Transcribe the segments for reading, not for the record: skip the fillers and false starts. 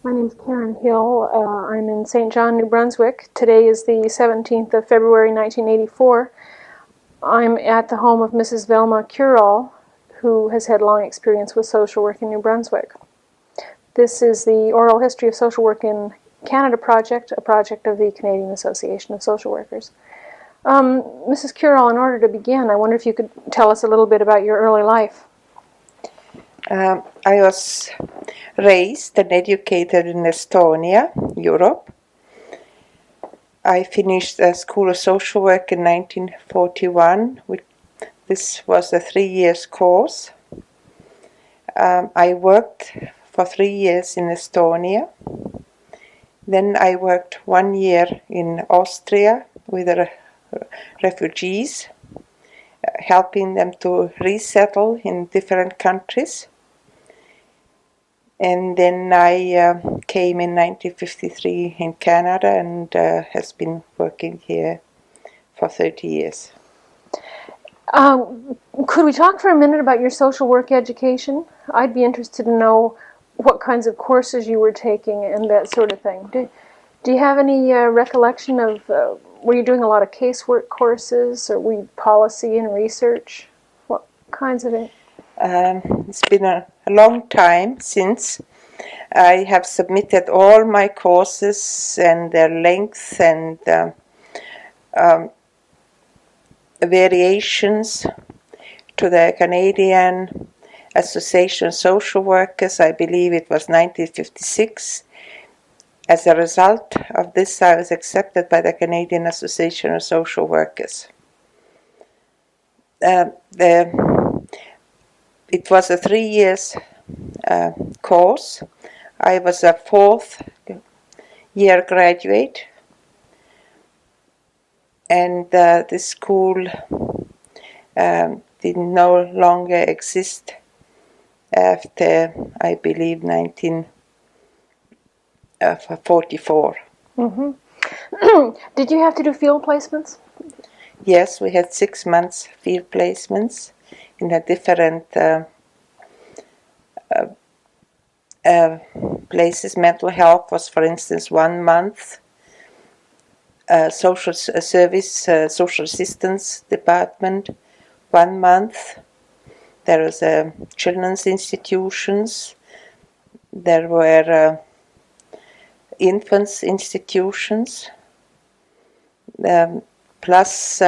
My name's Karen Hill. I'm in St. John, New Brunswick. Today is the 17th of February, 1984. I'm at the home of Mrs. Velma Kurol, who has had long experience with social work in New Brunswick. This is the Oral History of Social Work in Canada project, a project of the Canadian Association of Social Workers. Mrs. Kurol, in order to begin, I wonder if you could tell us a little bit about your early life. I was raised and educated in Estonia, Europe. I finished the School of Social Work in 1941. This was a 3-year course. I worked for 3 years in Estonia. Then I worked 1 year in Austria with the refugees, helping them to resettle in different countries. And then I came in 1953 in Canada and has been working here for 30 years. Could we talk for a minute about your social work education? I'd be interested to know what kinds of courses you were taking and that sort of thing. Do you have any recollection of, were you doing a lot of casework courses, or were you policy and research? What kinds of it? It's been a long time since I have submitted all my courses and their length and variations to the Canadian Association of Social Workers. I believe it was 1956. As a result of this, I was accepted by the Canadian Association of Social Workers. It was a 3 years course. I was a 4th year graduate, and this school did no longer exist after, I believe, 1944. Mm-hmm. Did you have to do field placements? Yes, we had 6 months field placements in a different places. Mental health was, for instance, 1 month. Social service, social assistance department, 1 month. There was children's institutions. There were infants institutions. Plus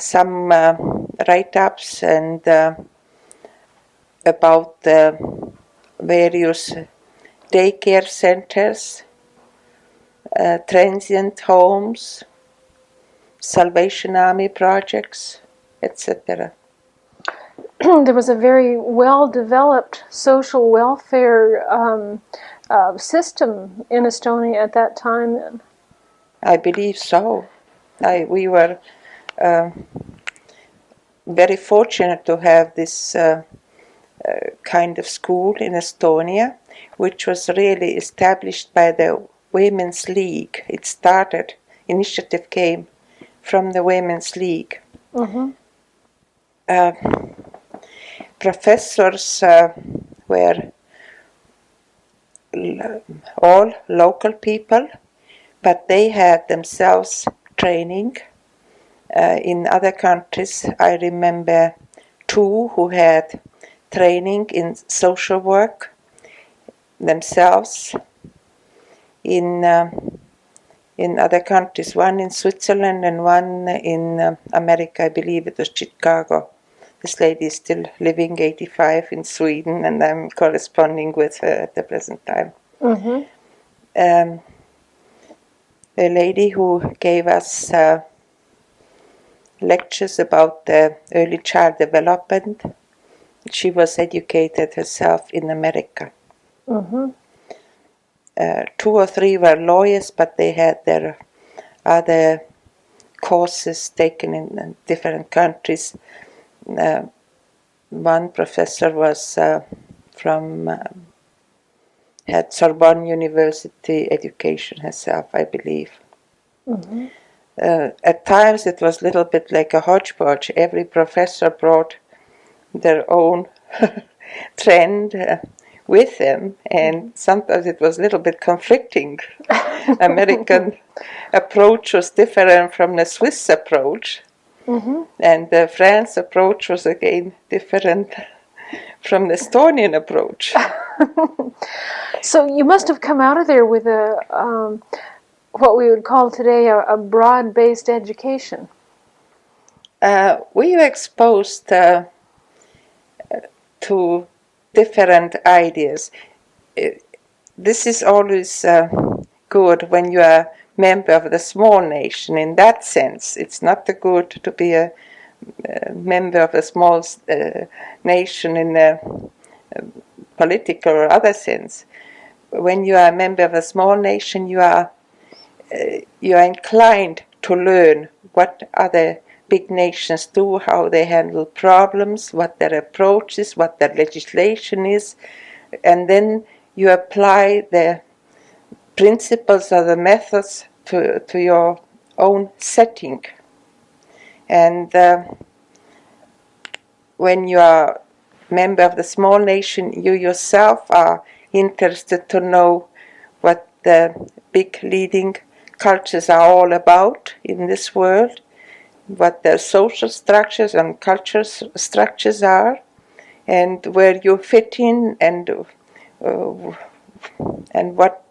some write-ups and about the various daycare centers, transient homes, Salvation Army projects, etc. There was a very well-developed social welfare system in Estonia at that time then. I believe so. We were very fortunate to have this kind of school in Estonia, which was really established by the Women's League. It started, initiative came from the Women's League. Mm-hmm. Professors were all local people, but they had themselves training in other countries. I remember 2 who had training in social work themselves in other countries, one in Switzerland and one in America. I believe it was Chicago. This lady is still living, 85, in Sweden, and I'm corresponding with her at the present time. Mm-hmm. A lady who gave us lectures about early child development. She was educated herself in America. Mm-hmm. 2 or 3 were lawyers, but they had their other courses taken in different countries. One professor was had Sorbonne University education herself, I believe. Mm-hmm. At times it was a little bit like a hodgepodge. Every professor brought their own trend. with them, and sometimes it was a little bit conflicting. American approach was different from the Swiss approach, and the French approach was again different from the Estonian approach. So you must have come out of there with a what we would call today a broad-based education. We were exposed to different ideas. This is always good when you are a member of the small nation. In that sense, it's not good to be a member of a small nation in a political or other sense. When you are a member of a small nation, you are inclined to learn what other big nations do, how they handle problems, what their approach is, what their legislation is, and then you apply the principles or the methods to your own setting. And when you are a member of the small nation, you yourself are interested to know what the big leading cultures are all about in this world, what their social structures and cultural structures are, and where you fit in, and what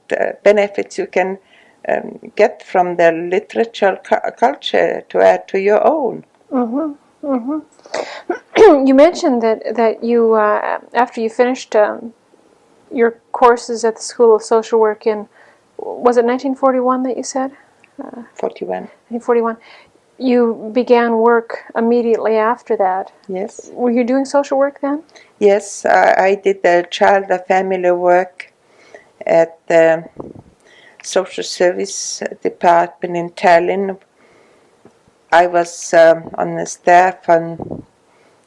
benefits you can get from their literature culture to add to your own. You mentioned that you after you finished your courses at the School of Social Work in, was it 1941 that you said? 41. 1941. You began work immediately after that. Yes. Were you doing social work then? Yes, I did the child and family work at the social service department in Tallinn. I was on the staff and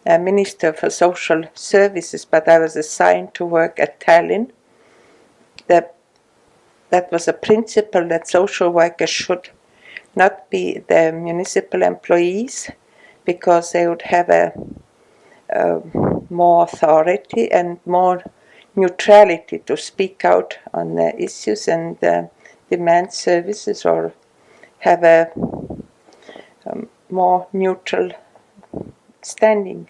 Minister for Social Services, but I was assigned to work at Tallinn. That was a principle that social workers should not be the municipal employees, because they would have a more authority and more neutrality to speak out on the issues and demand services, or have a more neutral standing.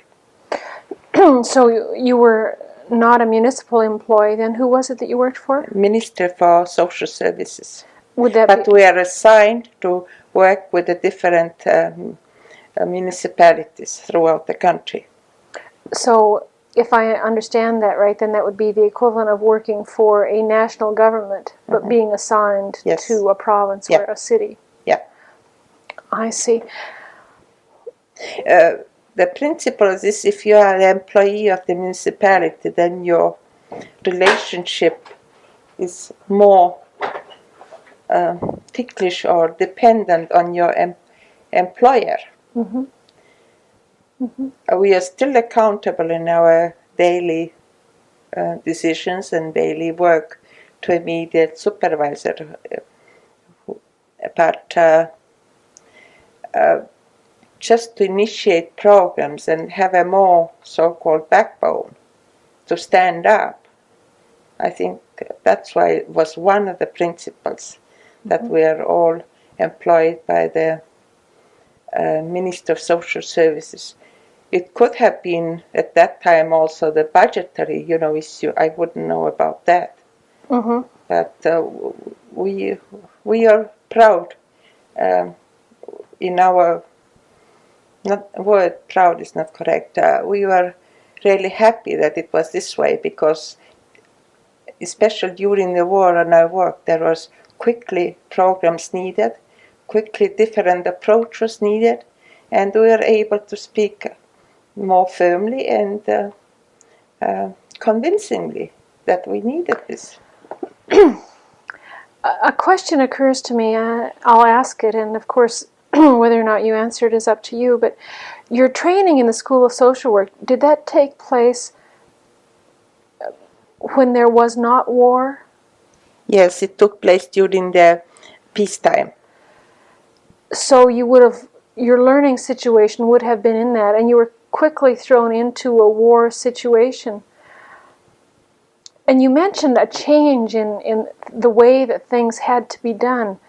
So you were not a municipal employee then. Who was it that you worked for? Minister for Social Services. Would that But we are assigned to work with the different municipalities throughout the country. So if I understand that right, then that would be the equivalent of working for a national government, but being assigned Yes. to a province or a city. Yeah. I see. The principle is, if you are an employee of the municipality, then your relationship is more ticklish or dependent on your employer. We are still accountable in our daily decisions and daily work to immediate supervisor, but just to initiate programs and have a more so-called backbone to stand up. I think that's why it was one of the principles that we are all employed by the Minister of Social Services. It could have been at that time also the budgetary, issue. I wouldn't know about that. But we are proud in our, word proud is not correct. We were really happy that it was this way, because especially during the war and our work, there was quickly programs needed, quickly different approaches needed, and we were able to speak more firmly and convincingly that we needed this. A question occurs to me. I'll ask it, and of course, whether or not you answer it is up to you, but your training in the School of Social Work, did that take place when there was not war? Yes, it took place during the peacetime. So your learning situation would have been in that, and you were quickly thrown into a war situation. And you mentioned a change in the way that things had to be done.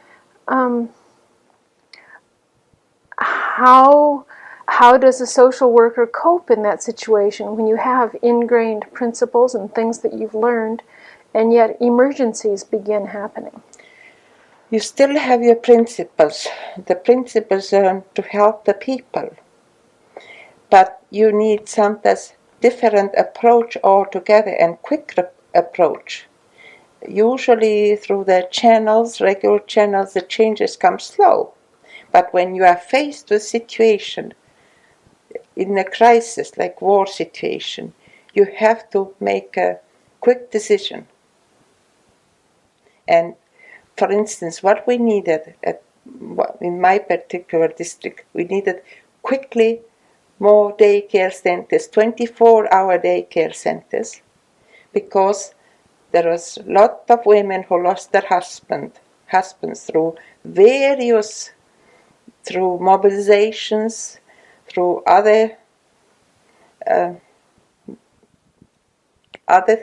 How does a social worker cope in that situation when you have ingrained principles and things that you've learned, and yet emergencies begin happening? You still have your principles. The principles are to help the people. But you need sometimes different approach altogether and quick approach. Usually through the channels, regular channels, the changes come slow. But when you are faced with situation in a crisis like war situation, you have to make a quick decision. And for instance, what we needed in my particular district, we needed quickly more daycare centers, 24-hour daycare centers, because there was a lot of women who lost their husbands through mobilizations, through other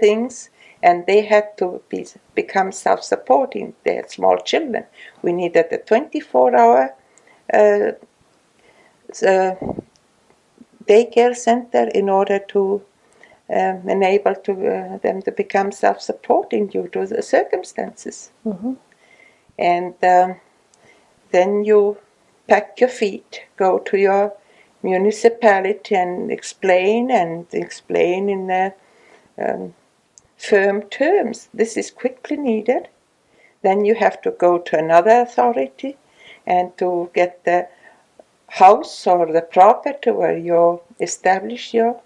things, and they had to become self-supporting. They had small children. We needed a 24-hour daycare center in order to enable them to become self-supporting due to the circumstances. Mm-hmm. And then you pack your feet, go to your municipality and explain in firm terms. This is quickly needed. Then you have to go to another authority and to get the house or the property where you establish your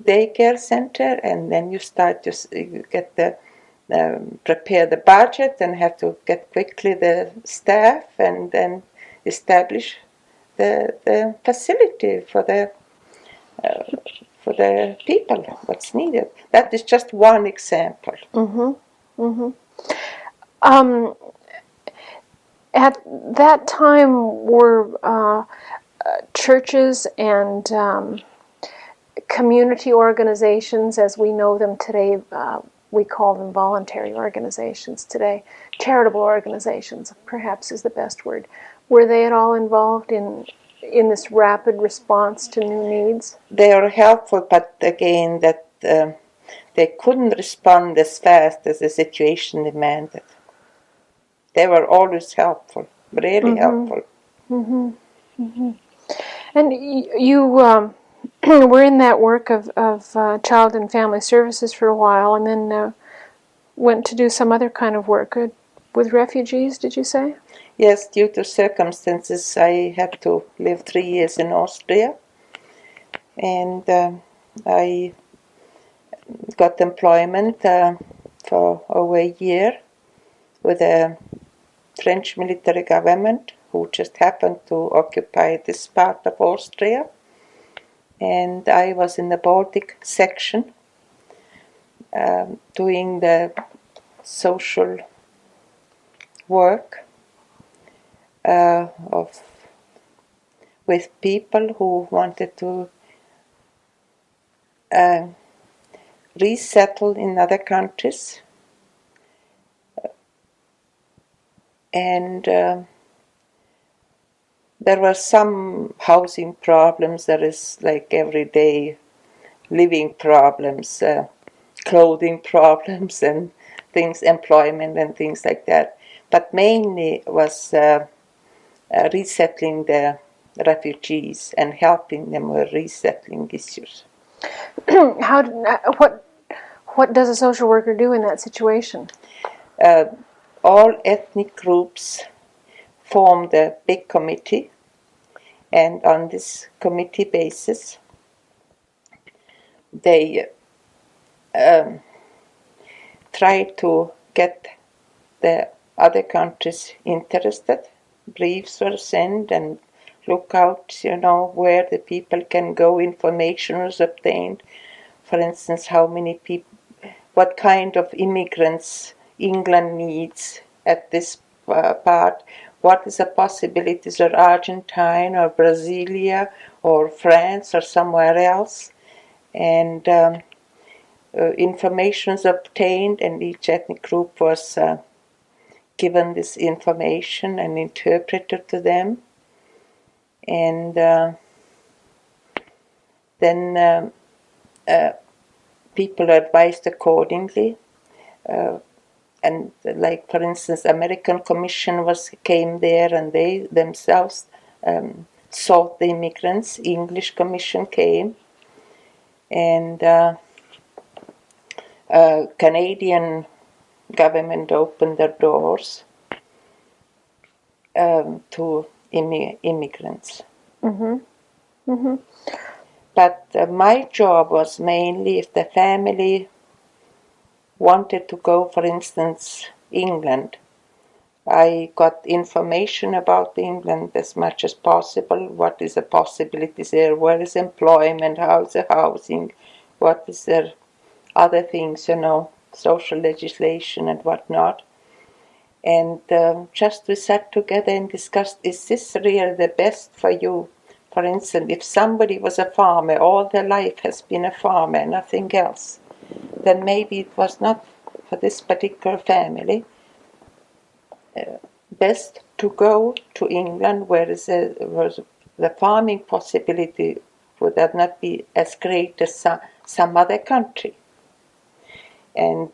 daycare center, and then you get prepare the budget and have to get quickly the staff and then establish the facility for the people, what's needed. That is just one example. Mm-hmm. Mm-hmm. At that time, were churches and community organizations, as we know them today, we call them voluntary organizations today, charitable organizations, perhaps is the best word. Were they at all involved in this rapid response to new needs? They are helpful, but again, that they couldn't respond as fast as the situation demanded. They were always helpful, really helpful. Mm-hmm. Mm-hmm. And you were in that work of child and family services for a while, and then went to do some other kind of work with refugees, did you say? Yes, due to circumstances, I had to live 3 years in Austria, and I got employment for over a year with a French military government who just happened to occupy this part of Austria. And I was in the Baltic section doing the social work with people who wanted to resettle in other countries. And there were some housing problems. There is like everyday living problems, clothing problems and things, employment and things like that. But mainly was resettling the refugees and helping them with resettling issues. What does a social worker do in that situation? All ethnic groups formed a big committee, and on this committee basis, they try to get the other countries interested. Briefs were sent and look out, where the people can go. Information was obtained. For instance, how many people, what kind of immigrants England needs at this part. What is the possibilities of Argentina or Brasilia or France or somewhere else. And information obtained, and each ethnic group was given this information and interpreted to them. And then people are advised accordingly. And like, for instance, American Commission came there, and they themselves sought the immigrants. English Commission came, and Canadian government opened their doors to immigrants. Mm-hmm. Mm-hmm. But my job was mainly if the family wanted to go, for instance, England. I got information about England as much as possible. What is the possibilities there? Where is employment? How is the housing? What is there? Other things, social legislation and whatnot. And just we sat together and discussed, is this really the best for you? For instance, if somebody was a farmer, all their life has been a farmer, nothing else, then maybe it was not for this particular family best to go to England, where the farming possibility would not be as great as some other country. And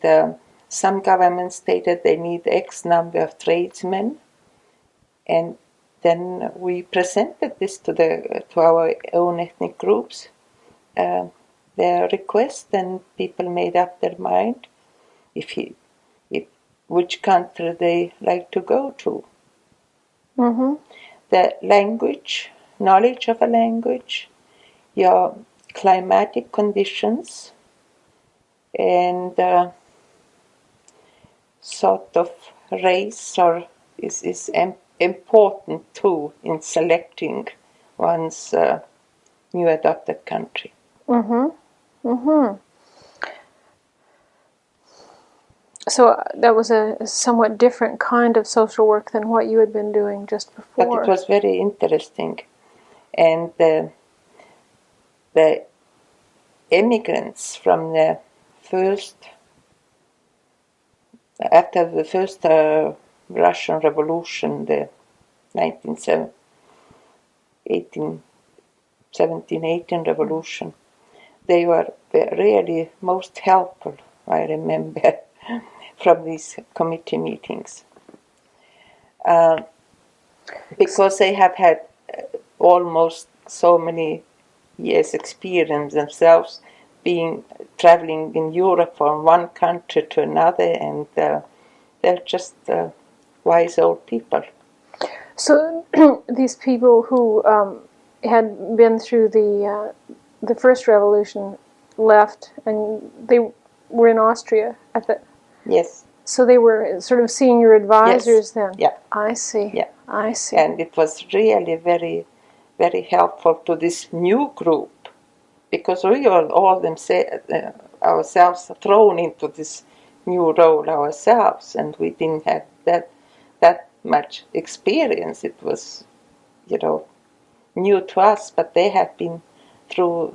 some governments stated they need X number of tradesmen, and then we presented this to our own ethnic groups, their request, and people made up their mind which country they like to go to. Mm-hmm. The language, knowledge of a language, your climatic conditions, and sort of race is important too in selecting one's new adopted country. Mm-hmm. Mm-hmm. So that was a somewhat different kind of social work than what you had been doing just before. But it was very interesting. And the immigrants from the after the first Russian Revolution, the 1718 Revolution, they were really most helpful, I remember, from these committee meetings. Because they have had almost so many years experience themselves traveling in Europe from one country to another, and they're just wise old people. So these people who had been through the first revolution left, and they were in Austria at the. Yes. So they were sort of senior advisors then. Yeah. I see. Yeah. I see. And it was really very, very helpful to this new group, because we were all ourselves thrown into this new role ourselves, and we didn't have that much experience. It was, new to us, but they have been through,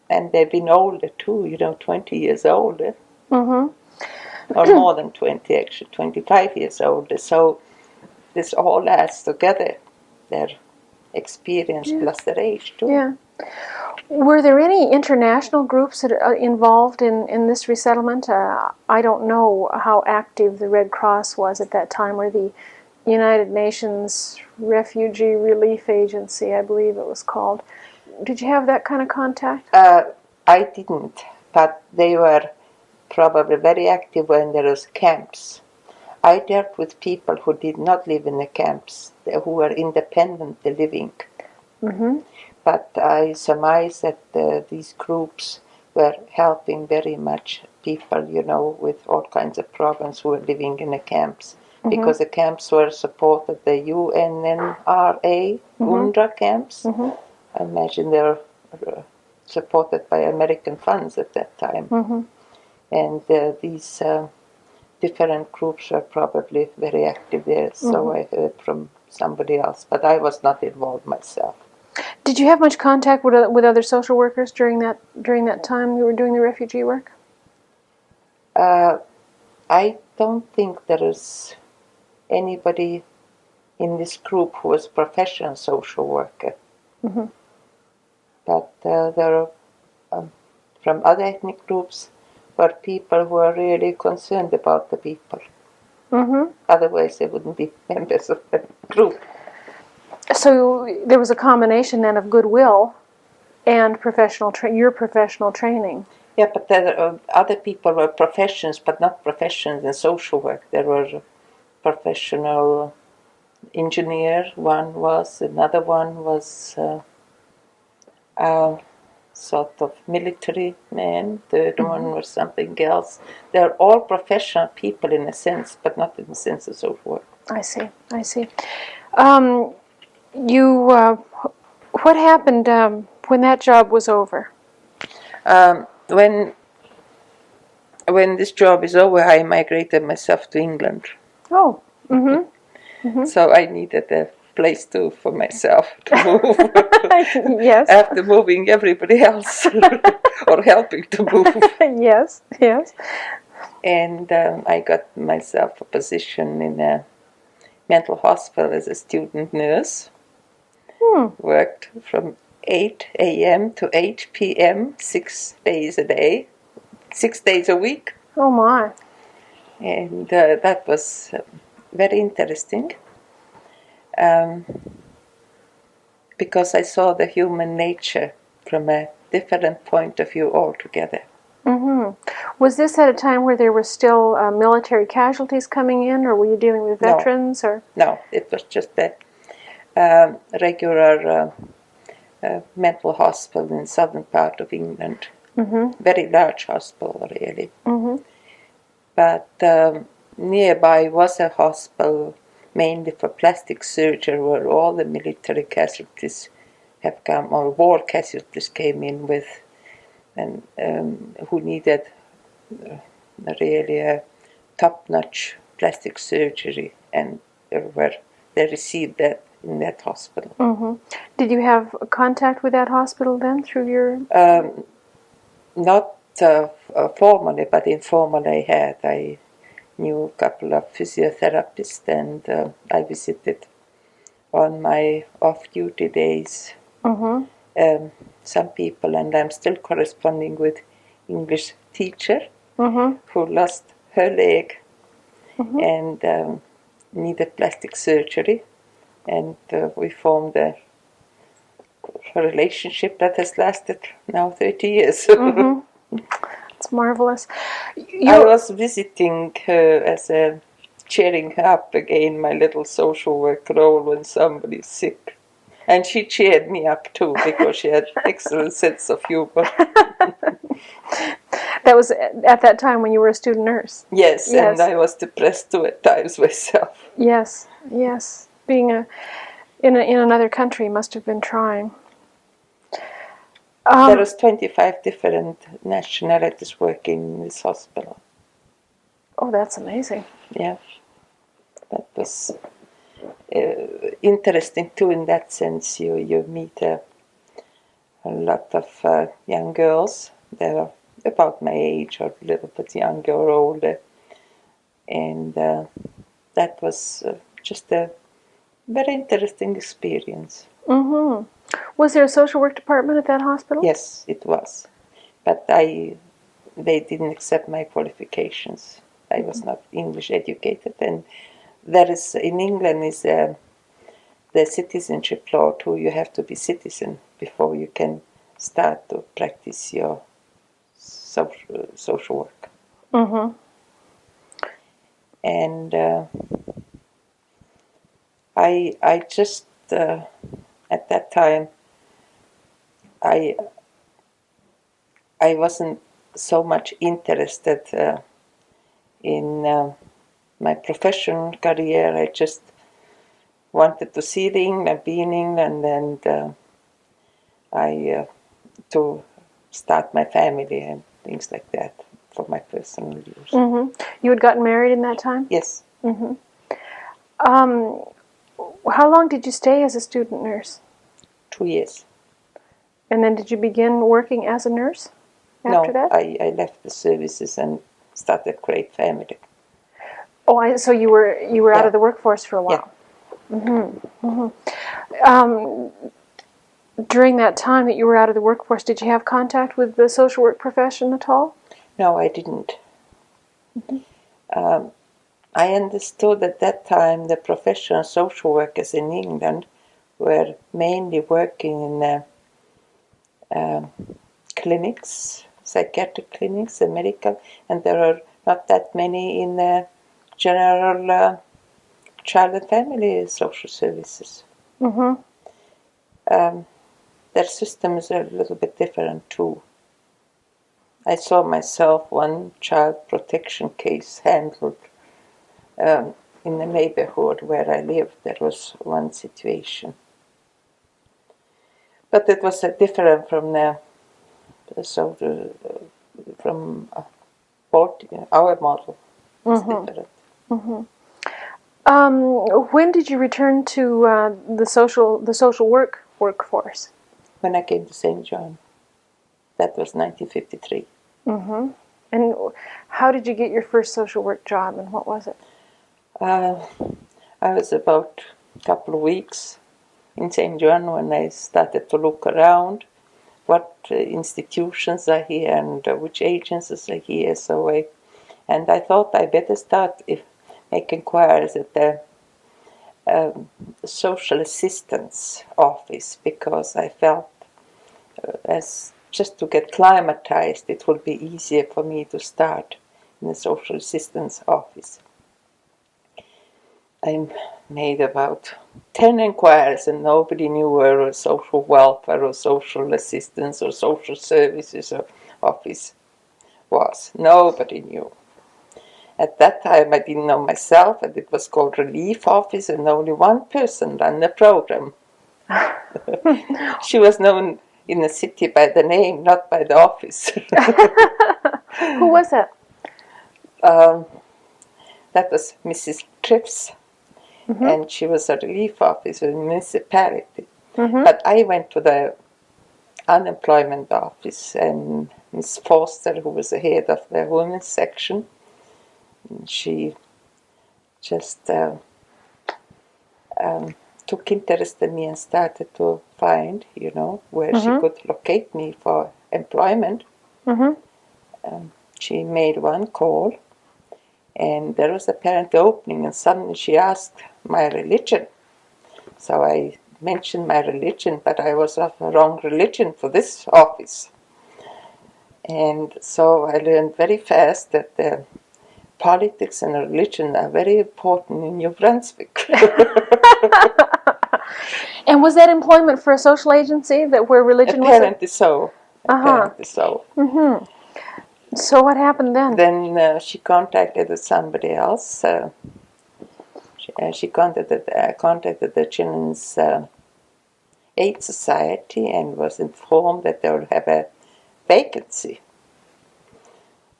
and they've been older too, 20 years older. Mm-hmm. Or more than 20, actually, 25 years older. So this all adds together, their experience plus their age too. Yeah. Were there any international groups that are involved in this resettlement? I don't know how active the Red Cross was at that time, or the United Nations Refugee Relief Agency, I believe it was called. Did you have that kind of contact? I didn't, but they were probably very active when there was camps. I dealt with people who did not live in the camps, who were independently living. Mm-hmm. But I surmise that these groups were helping very much people, with all kinds of problems who were living in the camps. Mm-hmm. Because the camps were supported, the UNNRA, UNRWA camps. Mm-hmm. I imagine they were supported by American funds at that time. Mm-hmm. And these different groups were probably very active there, so I heard from somebody else, but I was not involved myself. Did you have much contact with other social workers during that time you were doing the refugee work? I don't think there is anybody in this group who was professional social worker. Mm-hmm. But there are from other ethnic groups were people who are really concerned about the people. Mm-hmm. Otherwise, they wouldn't be members of the group. So there was a combination then of goodwill and your professional training. Yeah, but there are other people were professions, but not professions in social work. There were professional engineer. One was, another one was sort of military man. Third one was something else. They're all professional people in a sense, but not in the sense of social work. I see. What happened when that job was over? When this job is over, I migrated myself to England. Oh. Mm-hmm. Mm-hmm. So I needed a place for myself to move. Yes. After moving everybody else, or helping to move. Yes. Yes. And I got myself a position in a mental hospital as a student nurse. Worked from 8 a.m. to 8 p.m. 6 days a day, 6 days a week. Oh my. And that was very interesting because I saw the human nature from a different point of view altogether. Mm-hmm. Was this at a time where there were still military casualties coming in, or were you dealing with veterans? No, it was just a regular mental hospital in the southern part of England. Mm-hmm. Very large hospital, really. Mm-hmm. But nearby was a hospital mainly for plastic surgery where all the military casualties have come, or war casualties came in with, and who needed really a top-notch plastic surgery, and they received that in that hospital. Mm-hmm. Did you have contact with that hospital then through your... Not formally, but informally I knew a couple of physiotherapists, and I visited on my off-duty days some people, and I'm still corresponding with English teacher who lost her leg and needed plastic surgery, and we formed a relationship that has lasted now 30 years. It's marvelous. I was visiting her as a cheering her up again, my little social work role when somebody's sick. And she cheered me up too because she had excellent sense of humor. That was at that time when you were a student nurse? Yes, and I was depressed too at times myself. Yes. Being in another country must have been trying. There was 25 different nationalities working in this hospital. Oh, that's amazing. Yeah, that was interesting too in that sense. You meet a lot of young girls. They were about my age or a little bit younger or older. And that was just a very interesting experience. Mm-hmm. Was there a social work department at that hospital? Yes, it was. But they didn't accept my qualifications. I was not English educated. And there is, in England, is the citizenship law too. You have to be citizen before you can start to practice your social work. Mm-hmm. And I just at that time I wasn't so much interested in my professional career. I just wanted to see England, be in England, and I to start my family and things like that for my personal use. Mm-hmm. You had gotten married in that time? Yes. Mm-hmm. How long did you stay as a student nurse? 2 years. And then did you begin working as a nurse after that? I left the services and started a great family. Oh, so you were out Yeah. of the workforce for a while. During that time that you were out of the workforce, did you have contact with the social work profession at all? No, I didn't. I understood at that time the professional social workers in England were mainly working in clinics, psychiatric clinics and medical, and there are not that many in general child and family social services. Mm-hmm. Their system is a little bit different too. I saw myself one child protection case handled in the neighborhood where I lived. There was one situation. But it was different from from our model. It's different. When did you return to the social work workforce? When I came to St. John, that was 1953. And how did you get your first social work job, and what was it? I was about a couple of weeks in St. John when I started to look around what institutions are here and which agencies are here. And I thought I better start make inquiries at the social assistance office, because I felt as just to get climatized, it would be easier for me to start in the social assistance office. I made about 10 inquiries and nobody knew where a social welfare or social assistance or social services or office was. Nobody knew. At that time I didn't know myself, and it was called Relief Office, and only one person ran the program. She was known in the city by the name, not by the office. Who was that? That was Mrs. Trips, and she was a relief officer in the municipality. But I went to the unemployment office, and Miss Foster, who was the head of the women's section, she just took interest in me and started to find, where she could locate me for employment. She made one call, and there was apparently opening, and suddenly she asked my religion. So I mentioned my religion, but I was of the wrong religion for this office. And so I learned very fast that politics and religion are very important in New Brunswick. And was that employment for a social agency where religion Apparently was? so. Apparently so. So what happened then? Then she contacted somebody else. She contacted the Children's Aid Society and was informed that they would have a vacancy.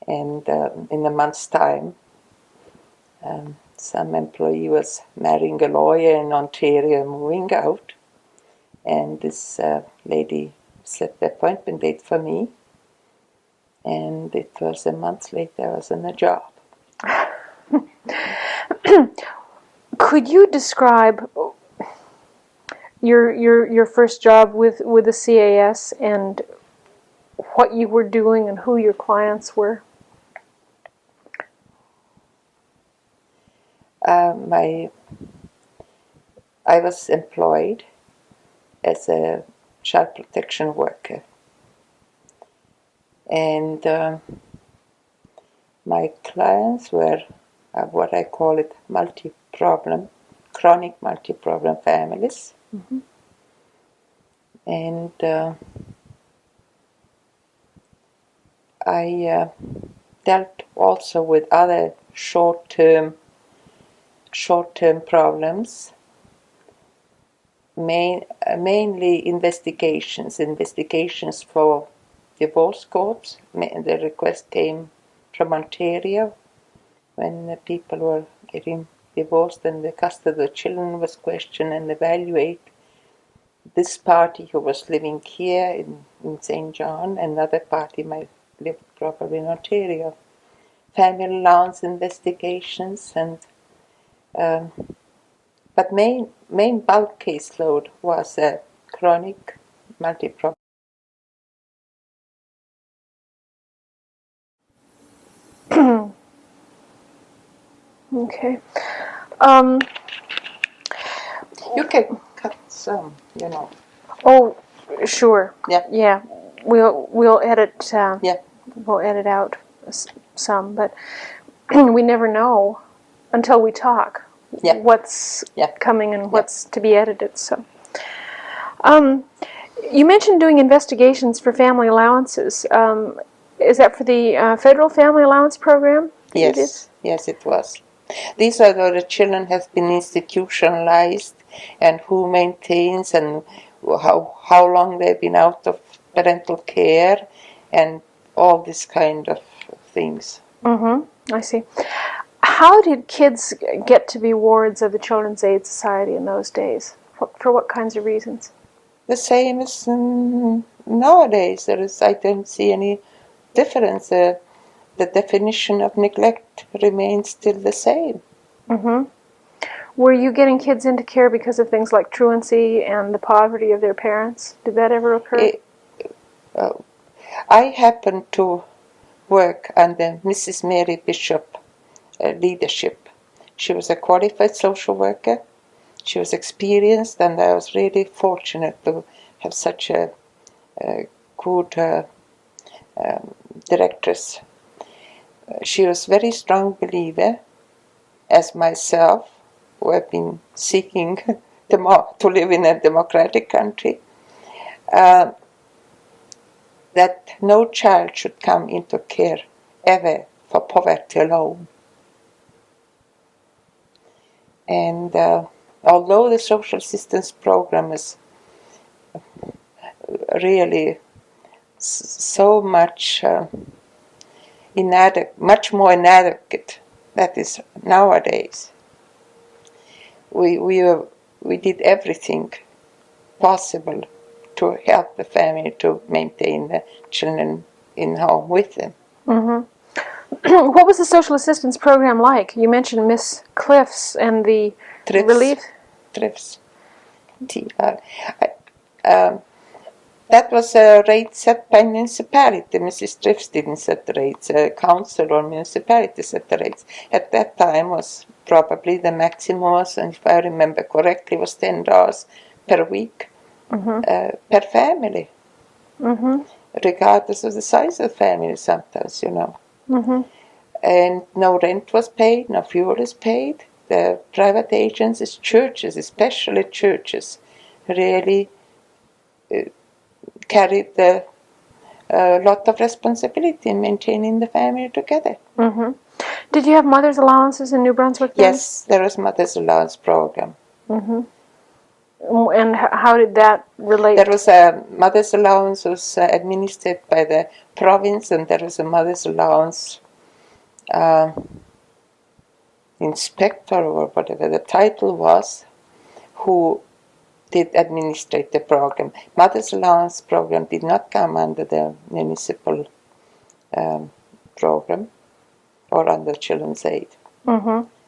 And in a month's time, some employee was marrying a lawyer in Ontario and moving out. And this lady set the appointment date for me. And it was a month later I was in a job. Could you describe your first job with the CAS and what you were doing and who your clients were? I was employed as a child protection worker. And my clients were what I call it chronic multi-problem families. And I dealt also with other short-term problems, mainly investigations for divorce courts. The request came from Ontario when the people were getting divorced and the custody of the children was questioned and evaluated. This party who was living here in St. John, another party might live probably in Ontario. family allowance investigations, and but main bulk caseload was a chronic multi-problem. Okay. You can cut some, you know. Oh, sure. Yeah. Yeah. We'll edit. Yeah. We'll edit out some, but we never know until we talk Yeah. what's Yeah. coming and what's to be edited. So, you mentioned doing investigations for family allowances. Is that for the federal family allowance program that you did? Yes. Yes, it was. These are where the children have been institutionalized, and who maintains, and how long they've been out of parental care, and all this kind of things. I see. How did kids get to be wards of the Children's Aid Society in those days? For what kinds of reasons? The same as nowadays. I don't see any difference. The definition of neglect remains still the same. Were you getting kids into care because of things like truancy and the poverty of their parents? Did that ever occur? I happened to work under Mrs. Mary Bishop leadership. She was a qualified social worker. She was experienced, and I was really fortunate to have such a good directress. She was a very strong believer, as myself, who have been seeking to live in a democratic country, that no child should come into care ever for poverty alone. And although the social assistance program is really so much much more inadequate that is nowadays, we did everything possible to help the family to maintain the children in home with them. What was the social assistance program like? You mentioned Miss Cliffs and the relief. TRIFs. That was a rate set by municipality. Mrs. Triffs didn't set the rates. A council or municipality set the rates. At that time was probably the maximum was, and if I remember correctly, was $10 per week per family, regardless of the size of the family sometimes, you know. And no rent was paid, no fuel is paid. The private agencies, churches, especially churches, really carried a lot of responsibility in maintaining the family together. Did you have mother's allowances in New Brunswick then? Yes, there was mother's allowance program. And how did that relate? There was a mother's allowance was administered by the province, and there was a mother's allowance inspector, or whatever the title was, who did administrate the program. Mother's allowance program did not come under the municipal program or under Children's Aid.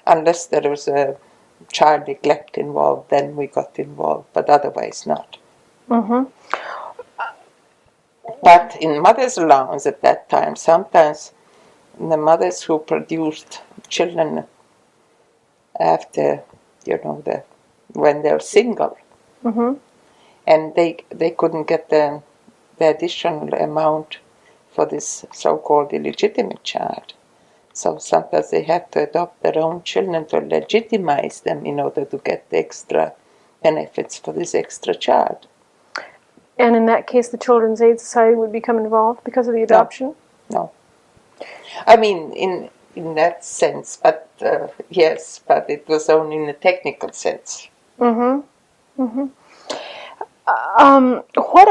Unless there was a child neglect involved, then we got involved, but otherwise not. But in mother's allowance at that time, sometimes the mothers who produced children after, you know, when they're single, and they couldn't get the additional amount for this so-called illegitimate child. So sometimes they had to adopt their own children to legitimize them in order to get the extra benefits for this extra child. And in that case, the Children's Aid Society would become involved because of the adoption? No. I mean, in that sense, but yes, but it was only in a technical sense. What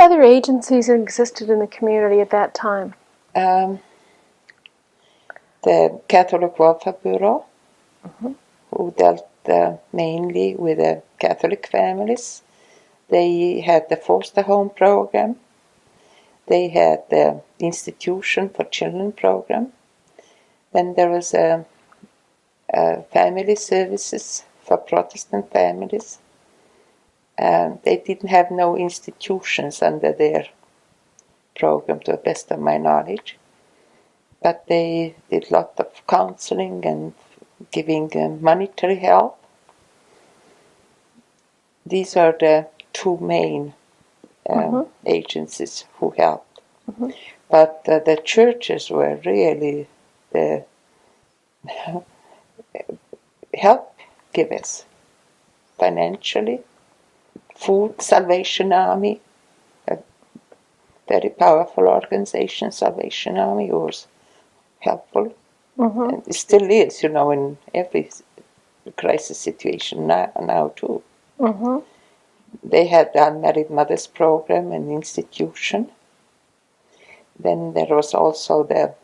other agencies existed in the community at that time? The Catholic Welfare Bureau, who dealt mainly with the Catholic families. They had the foster home program. They had the institution for children program. Then there was family services for Protestant families. They didn't have no institutions under their program, to the best of my knowledge, but they did a lot of counseling and giving monetary help. These are the two main agencies who helped. But the churches were really the help givers financially. Food, Salvation Army, a very powerful organization, Salvation Army, was helpful. And it still is, you know, in every crisis situation now too. They had the Unmarried Mothers Program, an institution. Then there was also the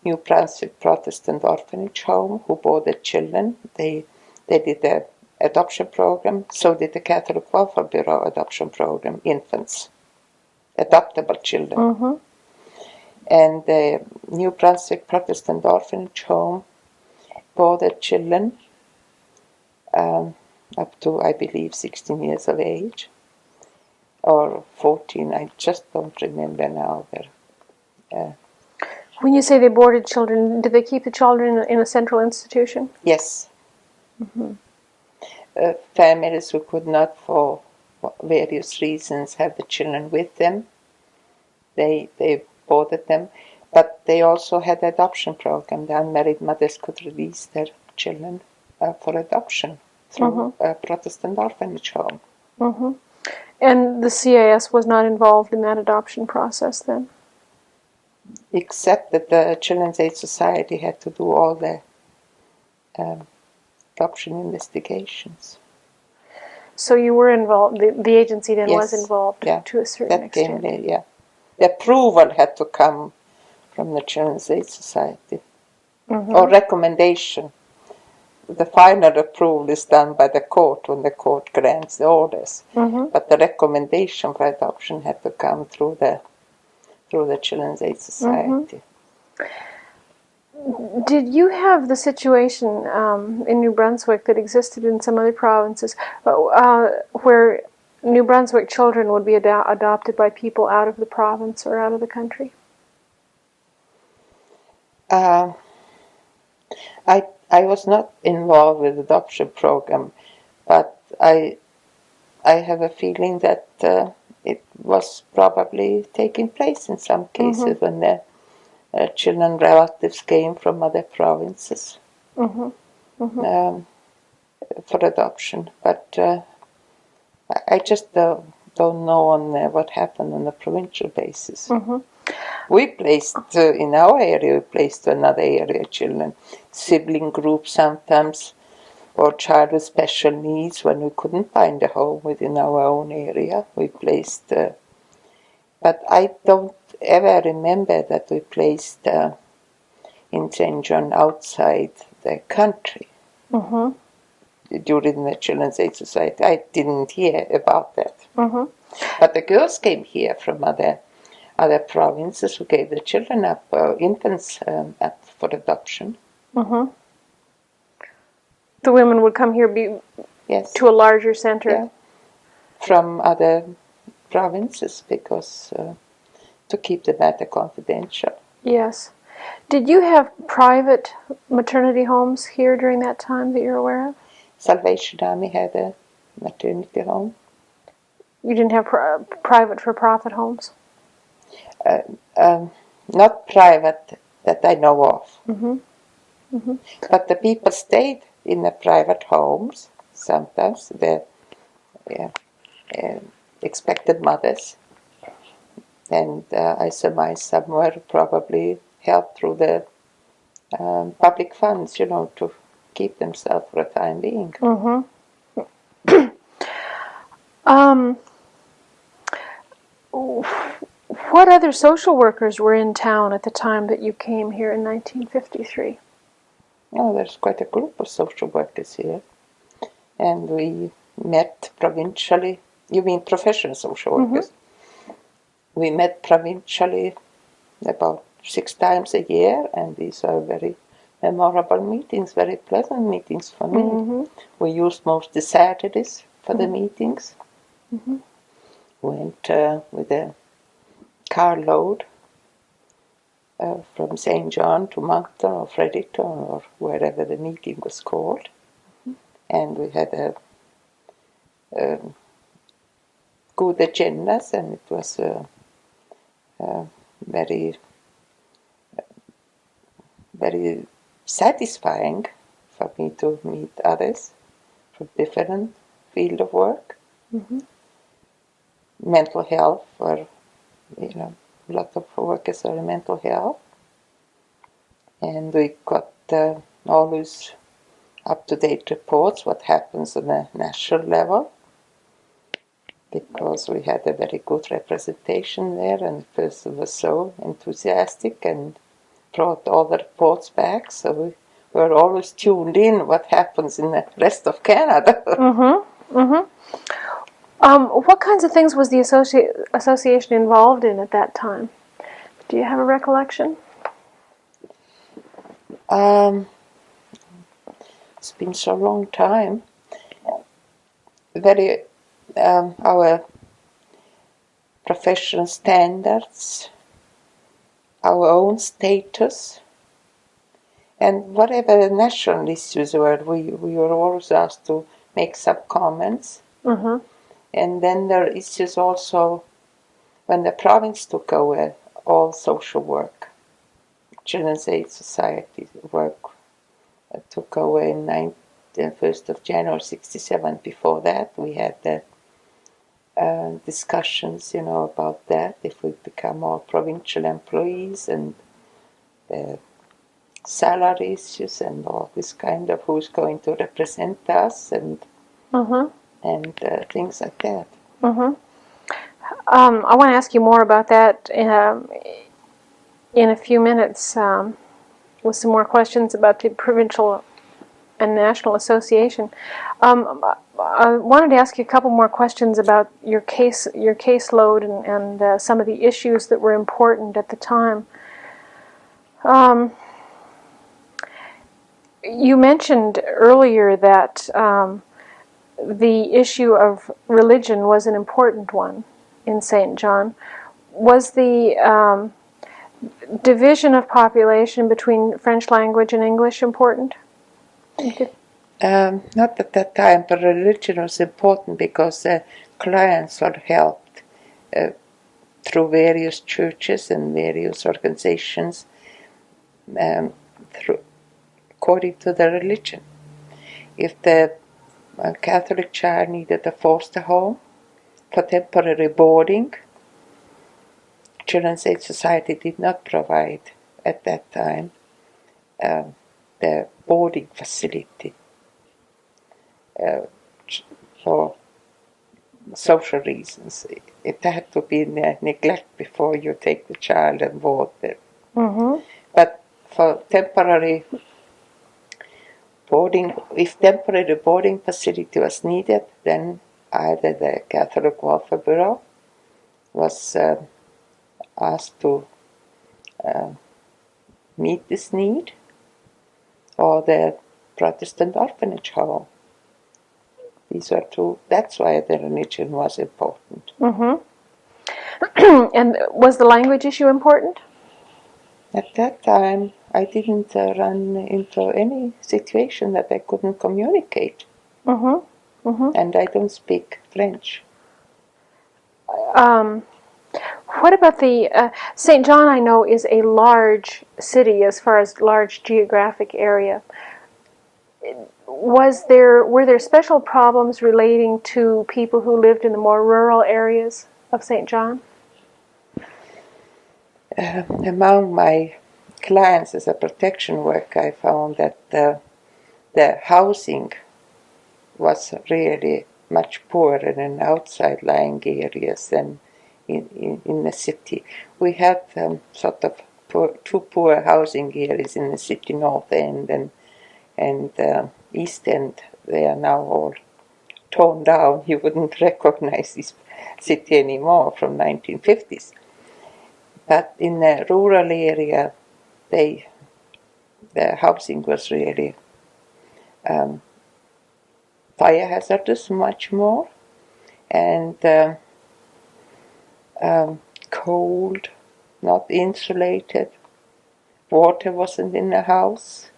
New Brunswick Protestant Orphanage Home, who bore the children. They did the adoption program, so did the Catholic Welfare Bureau adoption program, infants, adoptable children. And the New Brunswick Protestant Orphanage Home bore the children up to, I believe, 16 years of age, or 14, I just don't remember now. When you say they boarded children, did they keep the children in a central institution? Yes. Families who could not, for various reasons, have the children with them, they boarded them. But they also had an adoption program. The unmarried mothers could release their children for adoption through a Protestant orphanage home. And the CAS was not involved in that adoption process then? Except that the Children's Aid Society had to do all the adoption investigations. So you were involved, the agency then was Yes, involved to a certain extent? Came there, The approval had to come from the Children's Aid Society, or recommendation. The final approval is done by the court when the court grants the orders, but the recommendation for adoption had to come through the Children's Aid Society. Did you have the situation in New Brunswick that existed in some other provinces where New Brunswick children would be adopted by people out of the province or out of the country? I was not involved with the adoption program, but I have a feeling that it was probably taking place in some cases when the children relatives came from other provinces for adoption. But I just don't know on what happened on a provincial basis. We placed, in our area, we placed to another area children, sibling groups sometimes, or child with special needs when we couldn't find a home within our own area. We placed, but I don't ever remember that we placed in St. John outside the country during the Children's Aid Society. I didn't hear about that. But the girls came here from other provinces who gave the children up, infants up for adoption. The women would come here to a larger center? From other provinces because to keep the matter confidential. Yes. Did you have private maternity homes here during that time that you're aware of? Salvation Army had a maternity home. You didn't have private for-profit homes? Not private that I know of. But the people stayed in the private homes, sometimes, the expected mothers. And I surmise some were probably helped through the public funds, to keep themselves for a time being. What other social workers were in town at the time that you came here in 1953? Oh, there's quite a group of social workers here. And we met provincially. You mean professional social workers? We met provincially about 6 times a year, and these are very memorable meetings, very pleasant meetings for me. Mm-hmm. We used mostly Saturdays for the meetings. Mm-hmm. Went with a carload from St. John to Moncton or Fredericton or wherever the meeting was called. And we had a good agendas, and it was very, very satisfying for me to meet others from different field of work. Mm-hmm. Mental health, or a lot of workers are in mental health, and we got always up-to-date reports what happens on a national level, because we had a very good representation there, and the person was so enthusiastic and brought all the reports back, so we were always tuned in what happens in the rest of Canada. Mm-hmm. Mm-hmm. What kinds of things was the association involved in at that time? Do you have a recollection? It's been so long time. Very our professional standards, our own status, and whatever national issues were, we were always asked to make some comments. Mm-hmm. And then there are issues also when the province took over all social work. Children's Aid Society work took over in the 1st of January 1967. Before that, we had the discussions, about that, if we become more provincial employees, and the salary issues and all this kind of who's going to represent us, and things like that. Mm-hmm. I want to ask you more about that in a few minutes with some more questions about the provincial and national association. I wanted to ask you a couple more questions about your caseload and some of the issues that were important at the time. You mentioned earlier that the issue of religion was an important one in St. John. Was the division of population between French language and English important? Not at that time, but religion was important because clients were helped through various churches and various organizations according to their religion. If the Catholic child needed a foster home for temporary boarding, Children's Aid Society did not provide at that time the boarding facility for social reasons. It had to be neglect before you take the child and board them. Mm-hmm. But for temporary boarding, if temporary boarding facility was needed, then either the Catholic Welfare Bureau was asked to meet this need, or the Protestant orphanage home. These were two. That's why the religion was important. Mm-hmm. And was the language issue important? At that time, I didn't run into any situation that I couldn't communicate. Mm-hmm. Mm-hmm. And I don't speak French. What about the St. John? I know is a large city as far as large geographic area. Were there special problems relating to people who lived in the more rural areas of St. John? Among my clients as a protection worker, I found that the housing was really much poorer in outside lying areas than in the city. We had sort of two poor housing areas in the city north end and east end. They are now all torn down. You wouldn't recognize this city anymore from 1950s. But in the rural area, they the housing was really fire hazardous much more, and cold, not insulated, water wasn't in the house,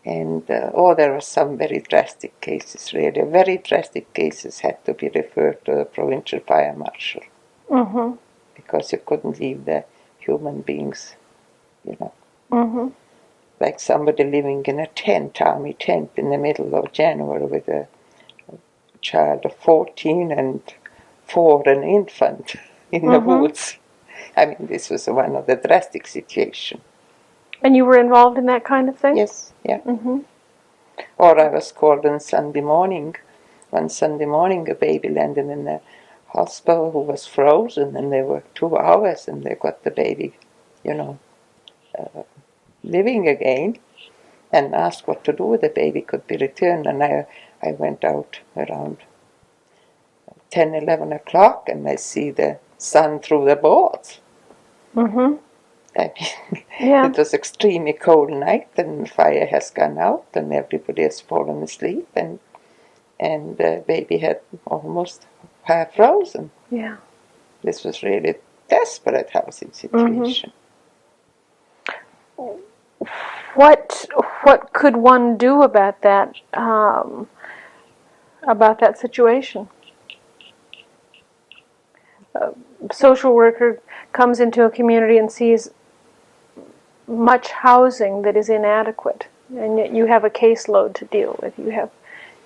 and there were some very drastic cases, really. Very drastic cases had to be referred to the provincial fire marshal, because you couldn't leave the human beings, like somebody living in a tent, army tent, in the middle of January with a child of 14 and 4, an infant, in the woods. I mean, this was one of the drastic situations. And you were involved in that kind of thing? Yes, yeah. Or I was called on Sunday morning. One Sunday morning, a baby landed in the hospital who was frozen, and they worked 2 hours, and they got the baby, living again, and asked what to do with the baby, could be returned. And I went out around 10, 11 o'clock, and I see the sun through the boards. I mean, it was extremely cold night, and the fire has gone out, and everybody has fallen asleep, and the baby had almost half frozen. Yeah. This was really desperate housing situation. What could one do about that situation? A social worker comes into a community and sees much housing that is inadequate, and yet you have a caseload to deal with. You have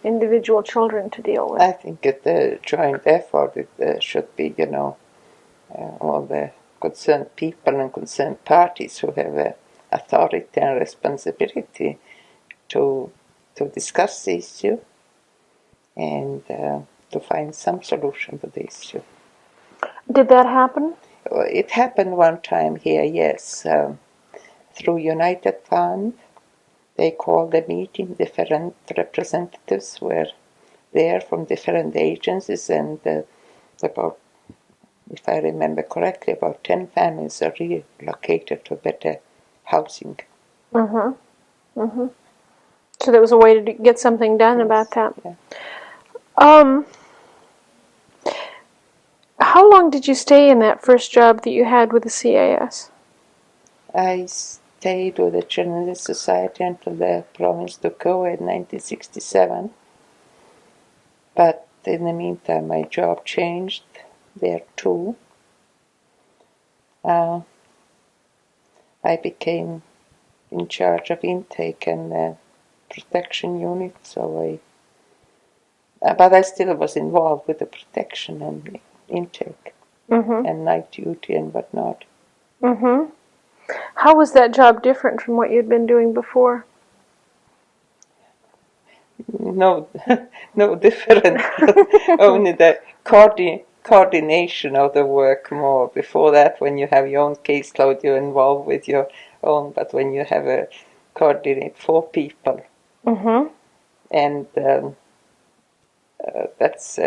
individual children to deal with. I think at the joint effort it should be, all the concerned people and concerned parties who have authority and responsibility to discuss the issue and to find some solution to the issue. Did that happen? It happened one time here, yes. Through United Fund, they called a meeting. Different representatives were there from different agencies, and about, if I remember correctly, about 10 families are relocated to better housing. So there was a way to get something done about that. Yeah. How long did you stay in that first job that you had with the CAS? I stayed with the Children's Society until the province took over in 1967. But in the meantime, my job changed there too. I became in charge of intake and protection unit, but I still was involved with the protection and intake and night duty and whatnot. How was that job different from what you'd been doing before? No, no different. Only the coordination of the work more. Before that, when you have your own caseload, you're involved with your own. But when you have a coordinate 4 people, and that's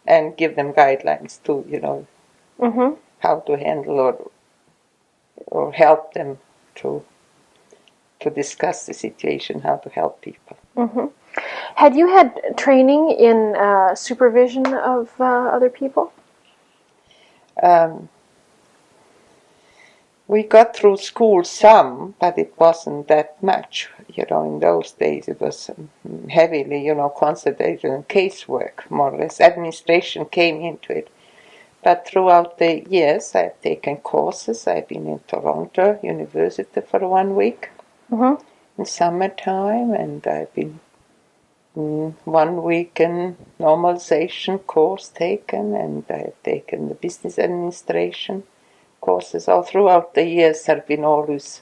and give them guidelines too, how to handle or help them to discuss the situation, how to help people. Had you had training in supervision of other people? We got through school some, but it wasn't that much. In those days it was heavily, concentrated on casework, more or less. Administration came into it. But throughout the years, I've taken courses. I've been in Toronto University for 1 week in summertime, and I've been 1 week in normalization course taken, and I've taken the business administration courses. All throughout the years there have been always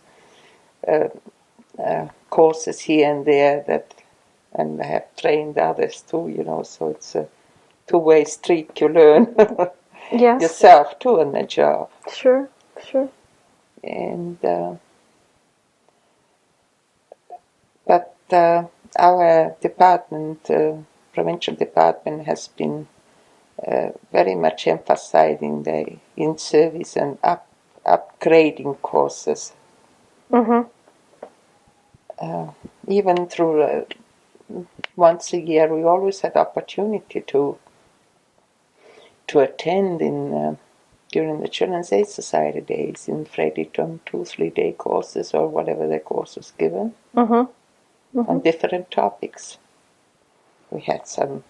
courses here and there and I have trained others too, so it's a 2-way street. You learn yourself too on the job. Sure. And but our department, provincial department, has been very much emphasizing the in-service and upgrading courses. even through once a year, we always had opportunity to attend in during the Children's Aid Society days in Frediton, 2-3 day courses or whatever the course was given on different topics. We had some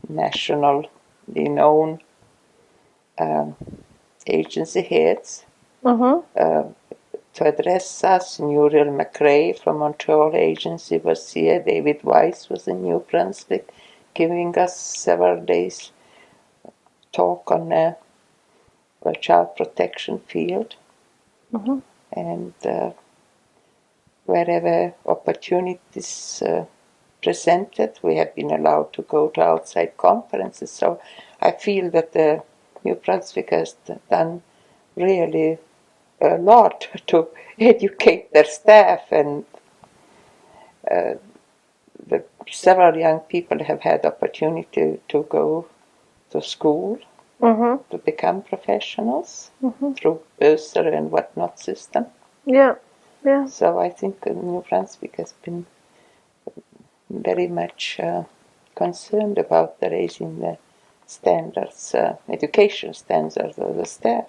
nationally known agency heads to address us. Muriel McRae from Montreal Agency was here. David Weiss was in New Brunswick, giving us several days talk on the child protection field. And wherever opportunities presented, we have been allowed to go to outside conferences. So I feel that New Brunswick has done really a lot to educate their staff, and several young people have had opportunity to go to school to become professionals through bursary and whatnot system. Yeah, yeah. So I think New Brunswick has been very much concerned about the raising the standards, education standards of the staff.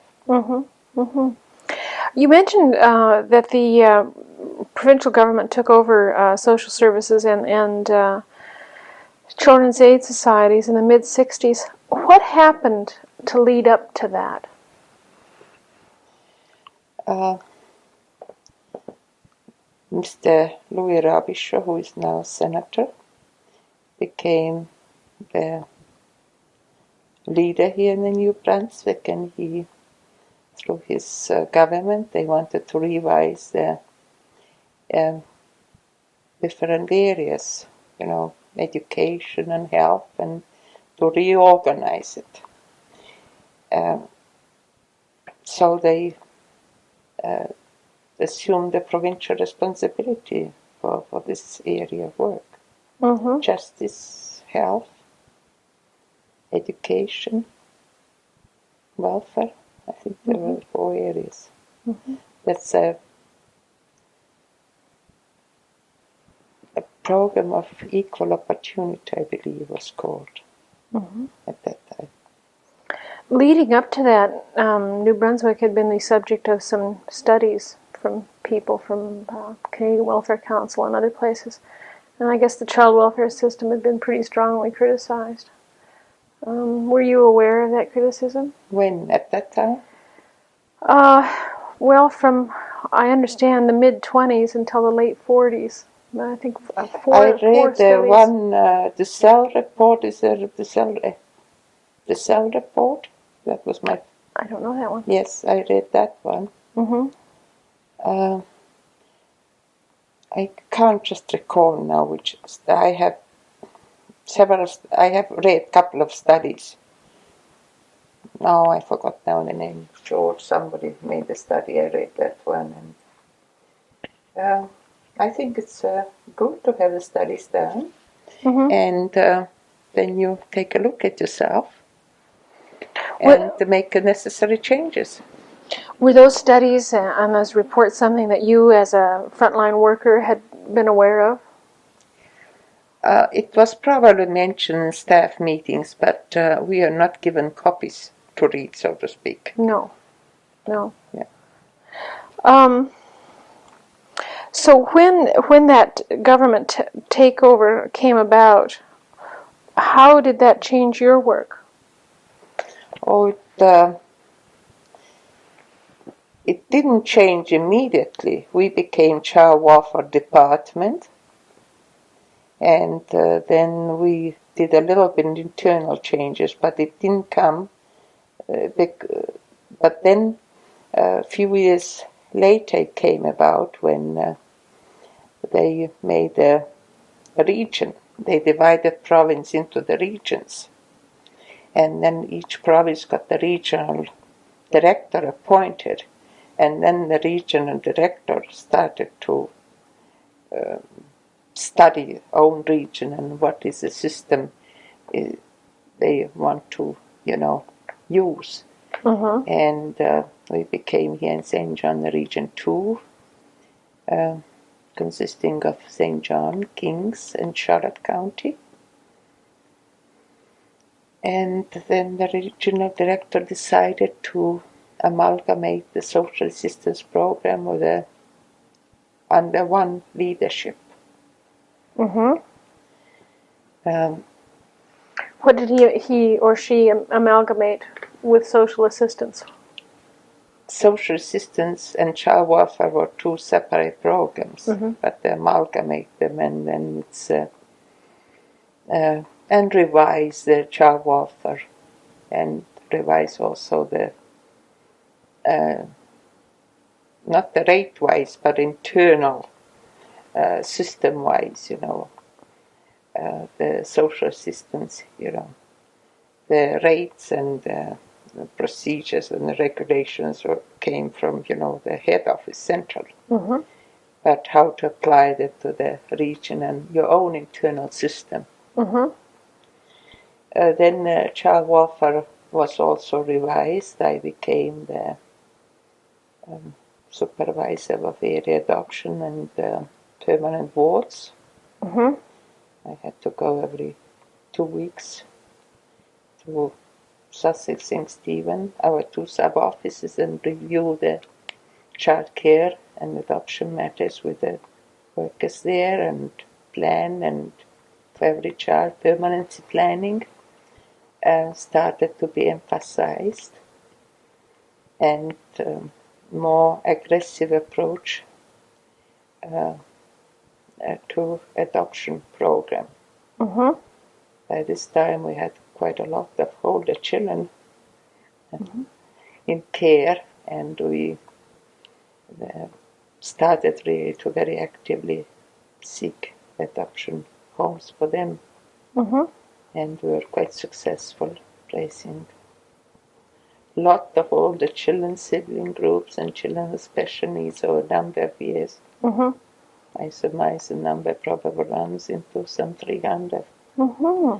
You mentioned that the provincial government took over social services and children's aid societies in the mid-60s. What happened to lead up to that? Mr. Louis Rabisho, who is now senator, became the leader here in the New Brunswick, and he, through his government, they wanted to revise the different areas, education and health, and to reorganize it. So they assumed the provincial responsibility for this area of work. Justice, health, education, welfare. I think there were 4 areas. That's a program of equal opportunity, I believe, was called at that time. Leading up to that, New Brunswick had been the subject of some studies from people from Canadian Welfare Council and other places. And I guess the child welfare system had been pretty strongly criticized. Were you aware of that criticism? When, at that time? Well, from, I understand, the mid-20s until the late 40s. I think I read the cell report. Is there the cell report? That was my... I don't know that one. Yes, I read that one. I can't just recall now which. I have read a couple of studies. No, I forgot now the name. George, somebody made a study. I read that one, and I think it's good to have the studies done, and then you take a look at yourself and to make the necessary changes. Were those studies and those reports something that you, as a frontline worker, had been aware of? It was probably mentioned in staff meetings, but we are not given copies to read, so to speak. No. Yeah. So when that government takeover came about, how did that change your work? Oh, it didn't change immediately. We became child welfare department, and then we did a little bit of internal changes, but it didn't come. But then a few years later it came about when they made a region. They divided province into the regions, and then each province got the regional director appointed, and then the regional director started to study own region and what is the system they want to, use. And we became here in St. John the Region 2. consisting of St. John, Kings, and Charlotte County. And then the regional director decided to amalgamate the social assistance program under one leadership. Mm-hmm. Um, What did he or she amalgamate with social assistance? Social assistance and child welfare were two separate programs, Mm-hmm. but they amalgamate them, and then it's and revise the child welfare, and revise also the not the rate-wise, but internal system-wise, the social assistance, the rates and the procedures and the regulations came from, the head office central. Mm-hmm. But how to apply that to the region and your own internal system. Mm-hmm. Then child welfare was also revised. I became the supervisor of area adoption and permanent wards. Mm-hmm. I had to go every 2 weeks to Sussex, St. Stephen, our two sub-offices, and review the child care and adoption matters with the workers there, and plan, and for every child permanency planning started to be emphasized, and more aggressive approach to adoption program. Mm-hmm. By this time we had quite a lot of older children in care, and we started really to very actively seek adoption homes for them, and we were quite successful placing a lot of older children, sibling groups, and children with special needs over a number of years. Mm-hmm. I surmise the number probably runs into some 300. Mm-hmm.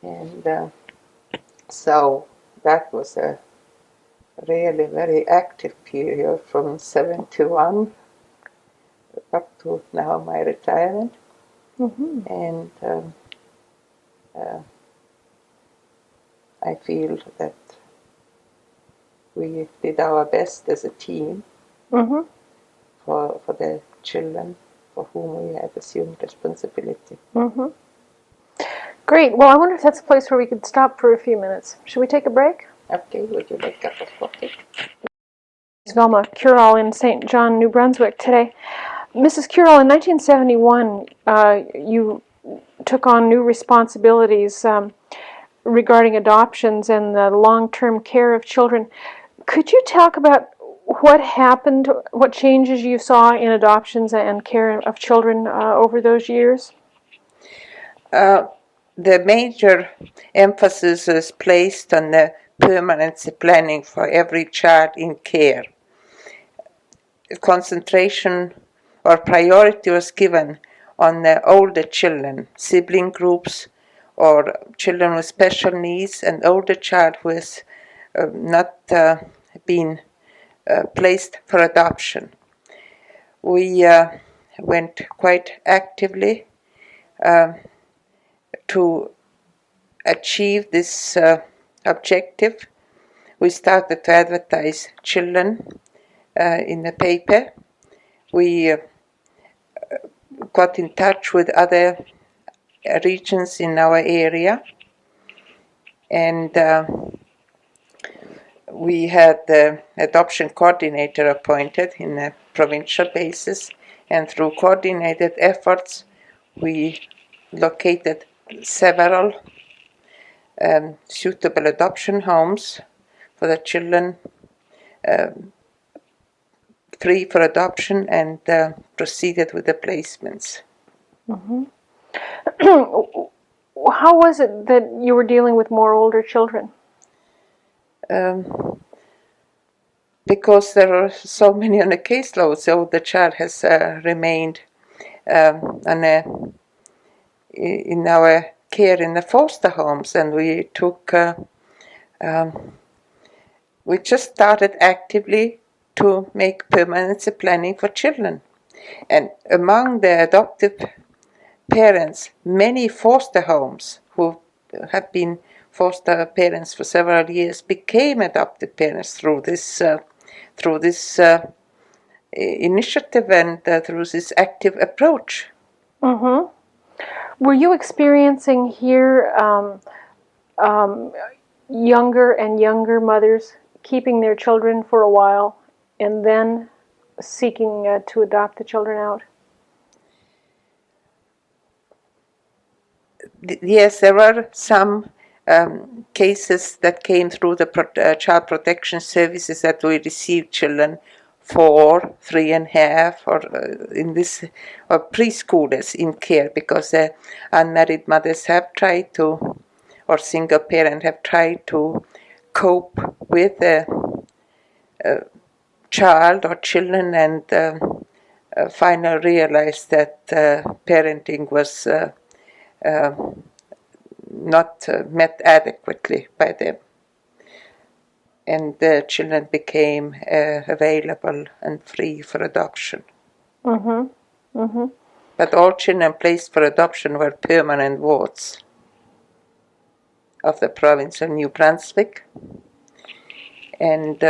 And so that was a really very active period from 71 up to now my retirement. Mm-hmm. And I feel that we did our best as a team Mm-hmm. for the children for whom we had assumed responsibility. Mm-hmm. Great. Well, I wonder if that's a place where we could stop for a few minutes. Should we take a break? Okay, would you like a cup of coffee? Velma Kurol in St. John, New Brunswick today. Mrs. Kurol, in 1971, you took on new responsibilities regarding adoptions and the long-term care of children. Could you talk about what happened, what changes you saw in adoptions and care of children over those years? The major emphasis is placed on the permanency planning for every child in care. Concentration or priority was given on the older children, sibling groups, or children with special needs, and older child who has not been placed for adoption. We went quite actively to achieve this objective. We started to advertise children in the paper. We got in touch with other regions in our area, and we had the adoption coordinator appointed in a provincial basis, and through coordinated efforts we located several suitable adoption homes for the children, free for adoption, and proceeded with the placements. Mm-hmm. How was it that you were dealing with more older children? Because there are so many on the caseload, so the child has remained in our care in the foster homes, and we just started actively to make permanency planning for children. And among the adoptive parents, many foster homes who have been foster parents for several years became adopted parents through this initiative and through this active approach. Mm-hmm. Were you experiencing here younger and younger mothers keeping their children for a while and then seeking to adopt the children out? Yes, there were some cases that came through the child protection services that we received children 4, 3.5, or in this, or preschoolers in care, because unmarried mothers have tried to, or single parent have tried to cope with a child or children, and finally realized that parenting was not met adequately by them, and the children became available and free for adoption. Mm-hmm. Mm-hmm. But all children placed for adoption were permanent wards of the province of New Brunswick, and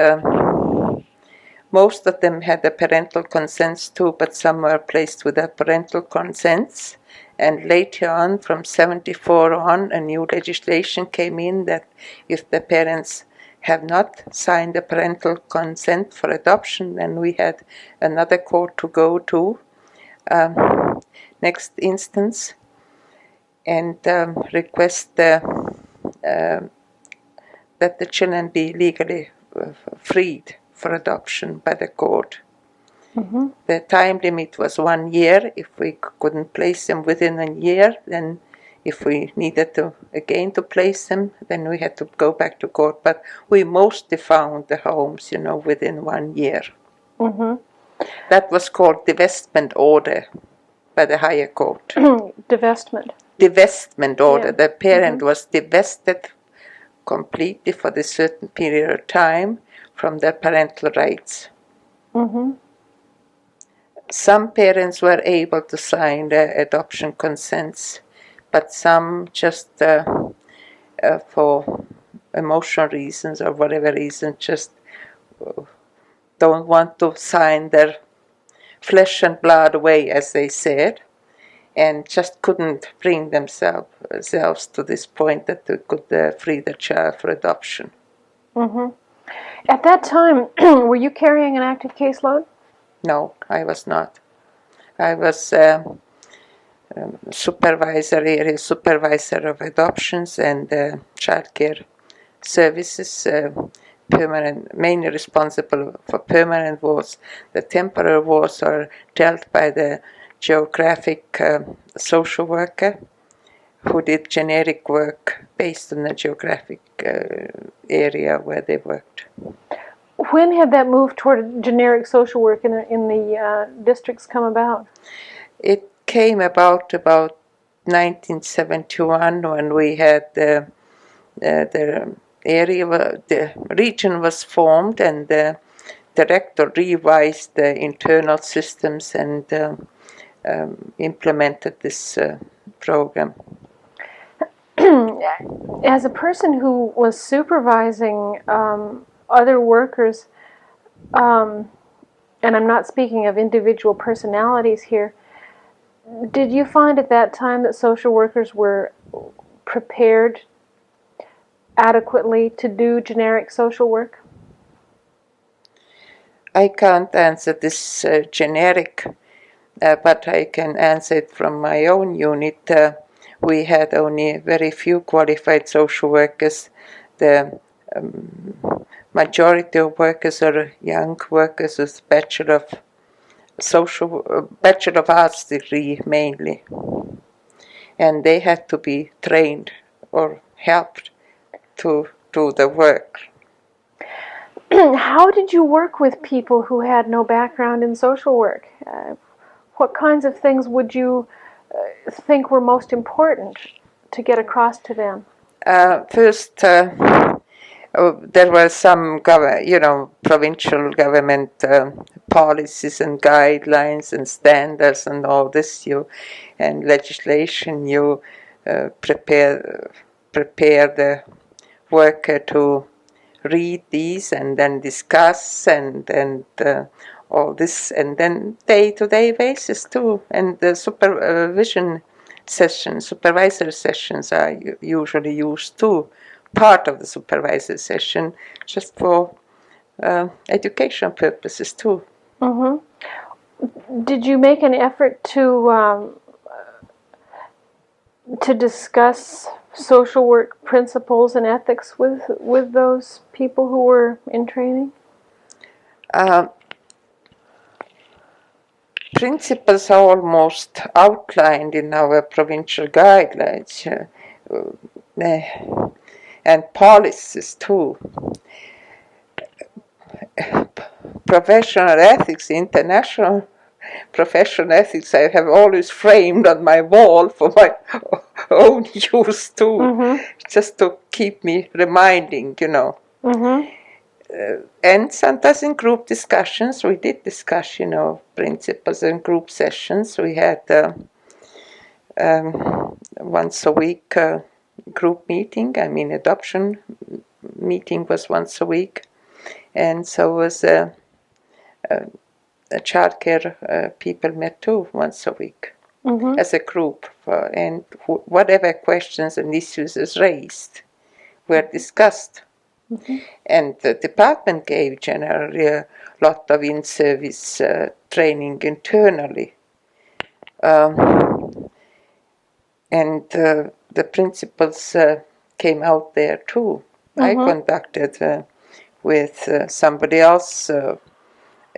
most of them had the parental consents too, but some were placed without parental consents. And later on, from 1974 on, a new legislation came in that if the parents have not signed a parental consent for adoption, then we had another court to go to, next instance, and request that the children be legally freed for adoption by the court. Mm-hmm. The time limit was 1 year. If we couldn't place them within a year, then if we needed to again to place them, then we had to go back to court. But we mostly found the homes, within 1 year. Mm-hmm. That was called divestment order by the higher court. Divestment. Divestment order. Yeah. The parent was divested completely for this certain period of time from their parental rights. Mm-hmm. Some parents were able to sign the adoption consents, but some just for emotional reasons or whatever reason just don't want to sign their flesh and blood away, as they said, and just couldn't bring themselves to this point that they could free the child for adoption. Mm-hmm. At that time, were you carrying an active caseload? No, I was not. I was area supervisor of adoptions and child care services, mainly responsible for permanent wards. The temporary wards are dealt by the geographic social worker who did generic work based on the geographic area where they worked. When had that move toward generic social work in the districts come about? It came about 1971 when we had the region was formed, and the director revised the internal systems and implemented this program. As a person who was supervising other workers, and I'm not speaking of individual personalities here, did you find at that time that social workers were prepared adequately to do generic social work? I can't answer this generic, but I can answer it from my own unit. We had only very few qualified social workers. The majority of workers are young workers with Bachelor of Arts degree mainly, and they had to be trained or helped to do the work. How did you work with people who had no background in social work? What kinds of things would you think were most important to get across to them? First, there were some, provincial government policies and guidelines and standards and all this, and legislation. You prepare the worker to read these and then discuss and all this, and then day-to-day basis too. And the supervision sessions, supervisory sessions are usually used too, part of the supervisory session, just for education purposes too. Mm-hmm. Did you make an effort to discuss social work principles and ethics with those people who were in training? Principles are almost outlined in our provincial guidelines and policies too. Professional ethics, international professional ethics, I have always framed on my wall for my own use too, just to keep me reminding, and sometimes in group discussions, we did discuss, principles in group sessions. We had once a week group meeting. Adoption meeting was once a week, and so was childcare people met too once a week as a group, and whatever questions and issues is raised were discussed. And the department gave generally a lot of in-service training internally. And the principles came out there too. I conducted with somebody else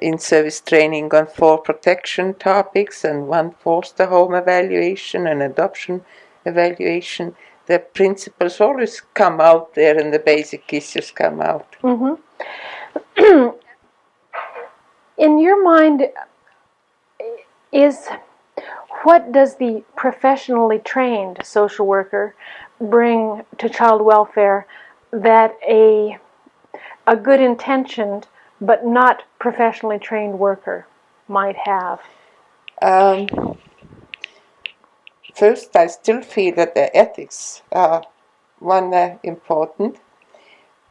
in-service training on 4 protection topics and 1 foster home evaluation and adoption evaluation. The principles always come out there and the basic issues come out. In your mind, what does the professionally trained social worker bring to child welfare that a good intentioned but not professionally trained worker might have? First, I still feel that the ethics are one important,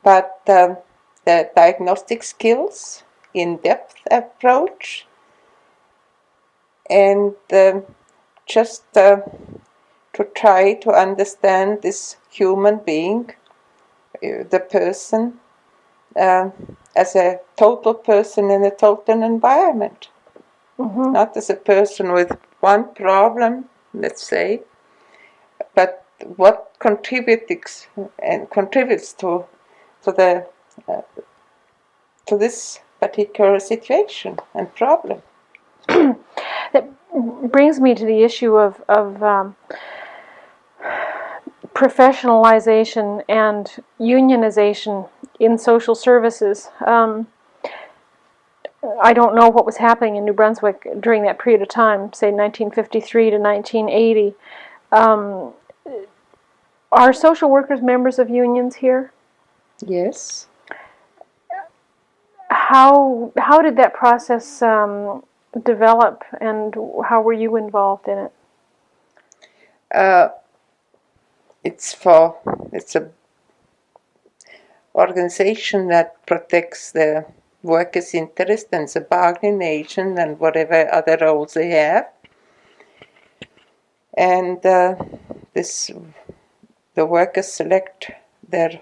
but the diagnostic skills, in-depth approach, and just to try to understand this human being, the person, as a total person in a total environment, not as a person with one problem, let's say, but what contributes to this particular situation and problem. That brings me to the issue of professionalization and unionization in social services. I don't know what was happening in New Brunswick during that period of time, say 1953 to 1980. Are social workers members of unions here? Yes. How did that process develop, and how were you involved in it? It's an organization that protects the workers' interest and the bargaining agent and whatever other roles they have. And the workers select their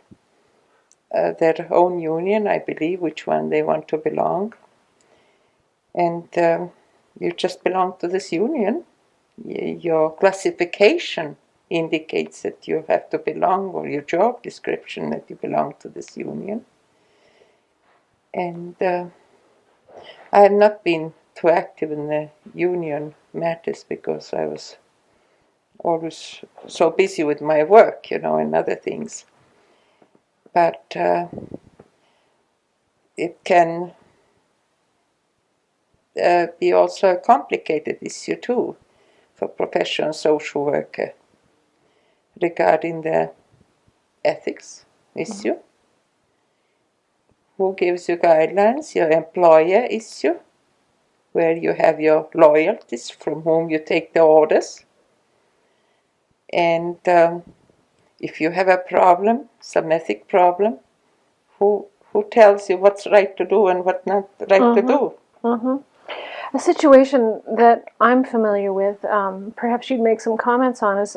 own union, I believe, which one they want to belong. And you just belong to this union. Your classification indicates that you have to belong, or your job description that you belong to this union. And I have not been too active in the union matters because I was always so busy with my work, and other things. But it can be also a complicated issue too for professional social worker regarding the ethics issue. who gives you guidelines? Your employer is you, where you have your loyalties, from whom you take the orders. And if you have a problem, some ethic problem, who tells you what's right to do and what not right to do? A situation that I'm familiar with, perhaps you'd make some comments on, is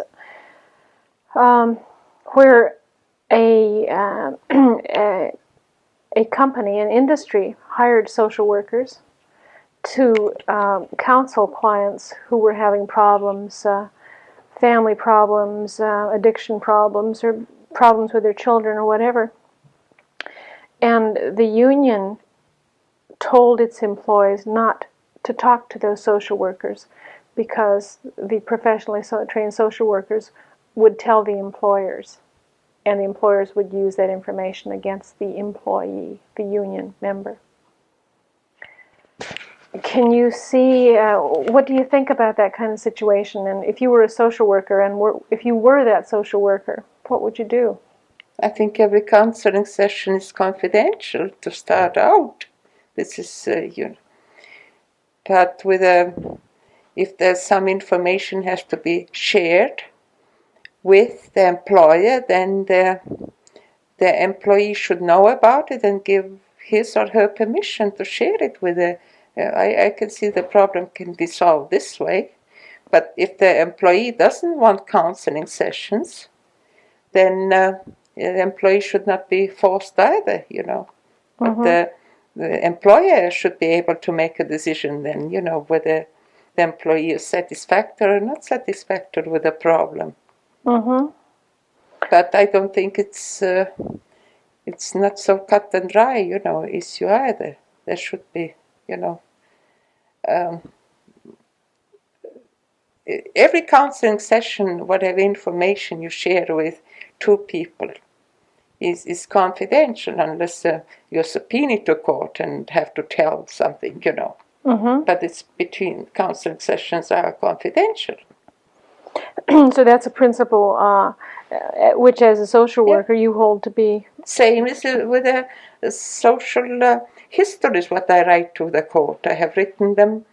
where a company, an industry, hired social workers to counsel clients who were having problems, family problems, addiction problems, or problems with their children or whatever. And the union told its employees not to talk to those social workers because the professionally trained social workers would tell the employers, and the employers would use that information against the employee, the union member. Can you see, what do you think about that kind of situation? And if you were a social worker, and if you were that social worker, what would you do? I think every counseling session is confidential to start out. This is, but if there's some information has to be shared with the employer, then the employee should know about it and give his or her permission to share it with the. I can see the problem can be solved this way, but if the employee doesn't want counseling sessions, then the employee should not be forced either, But the employer should be able to make a decision then, whether the employee is satisfactory or not satisfactory with the problem. But I don't think it's not so cut and dry, issue either. There should be, every counseling session, whatever information you share with two people is confidential unless you're subpoenaed to court and have to tell something, But it's between counseling sessions are confidential. So that's a principle which, as a social worker, you hold to be... Same as with the social histories, what I write to the court. I have written them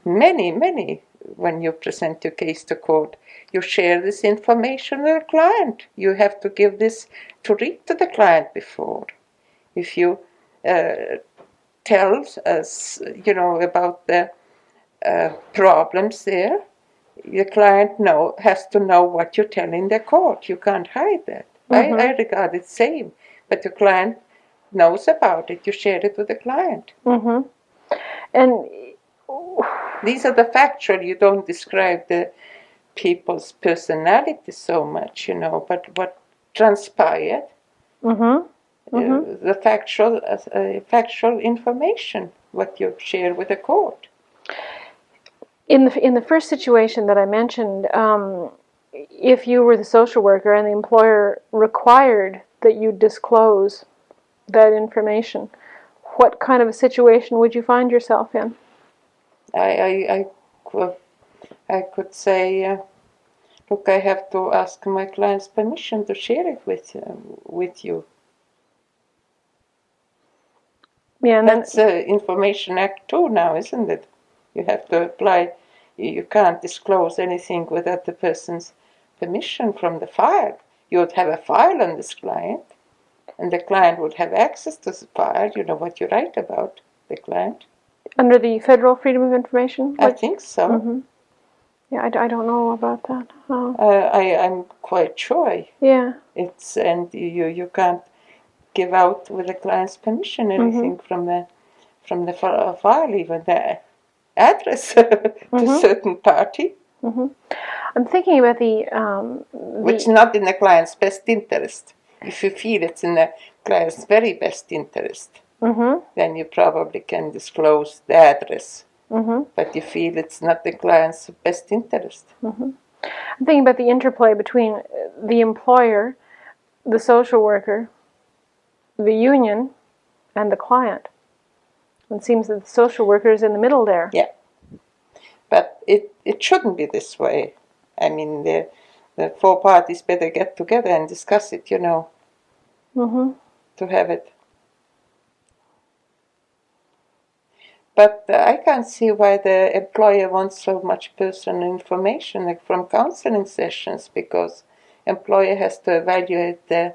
many. When you present your case to court, you share this information with the client. You have to give this to read to the client before. If you tell us, about the problems there, the client has to know what you're telling the court. You can't hide that. I regard it same, but the client knows about it. You share it with the client. And these are the factual. You don't describe the people's personality so much, but what transpired. The factual information, what you share with the court. In the first situation that I mentioned, if you were the social worker and the employer required that you disclose that information, what kind of a situation would you find yourself in? I could say, look, I have to ask my client's permission to share it with you. Yeah, that's Information Act 2 now, isn't it? You have to apply. You can't disclose anything without the person's permission from the file. You would have a file on this client, and the client would have access to the file. You know what you write about the client. Under the Federal Freedom of Information? I think so. Yeah, I don't know about that. I'm quite sure. Yeah. And you can't give out with the client's permission anything from the file, even the address to a certain party. I'm thinking about which is not in the client's best interest. If you feel it's in the client's very best interest, then you probably can disclose the address. But you feel it's not the client's best interest. I'm thinking about the interplay between the employer, the social worker, the union, and the client. It seems that the social worker is in the middle there. Yeah. But it shouldn't be this way. I mean, the four parties better get together and discuss it, to have it. But I can't see why the employer wants so much personal information like from counseling sessions, because employer has to evaluate the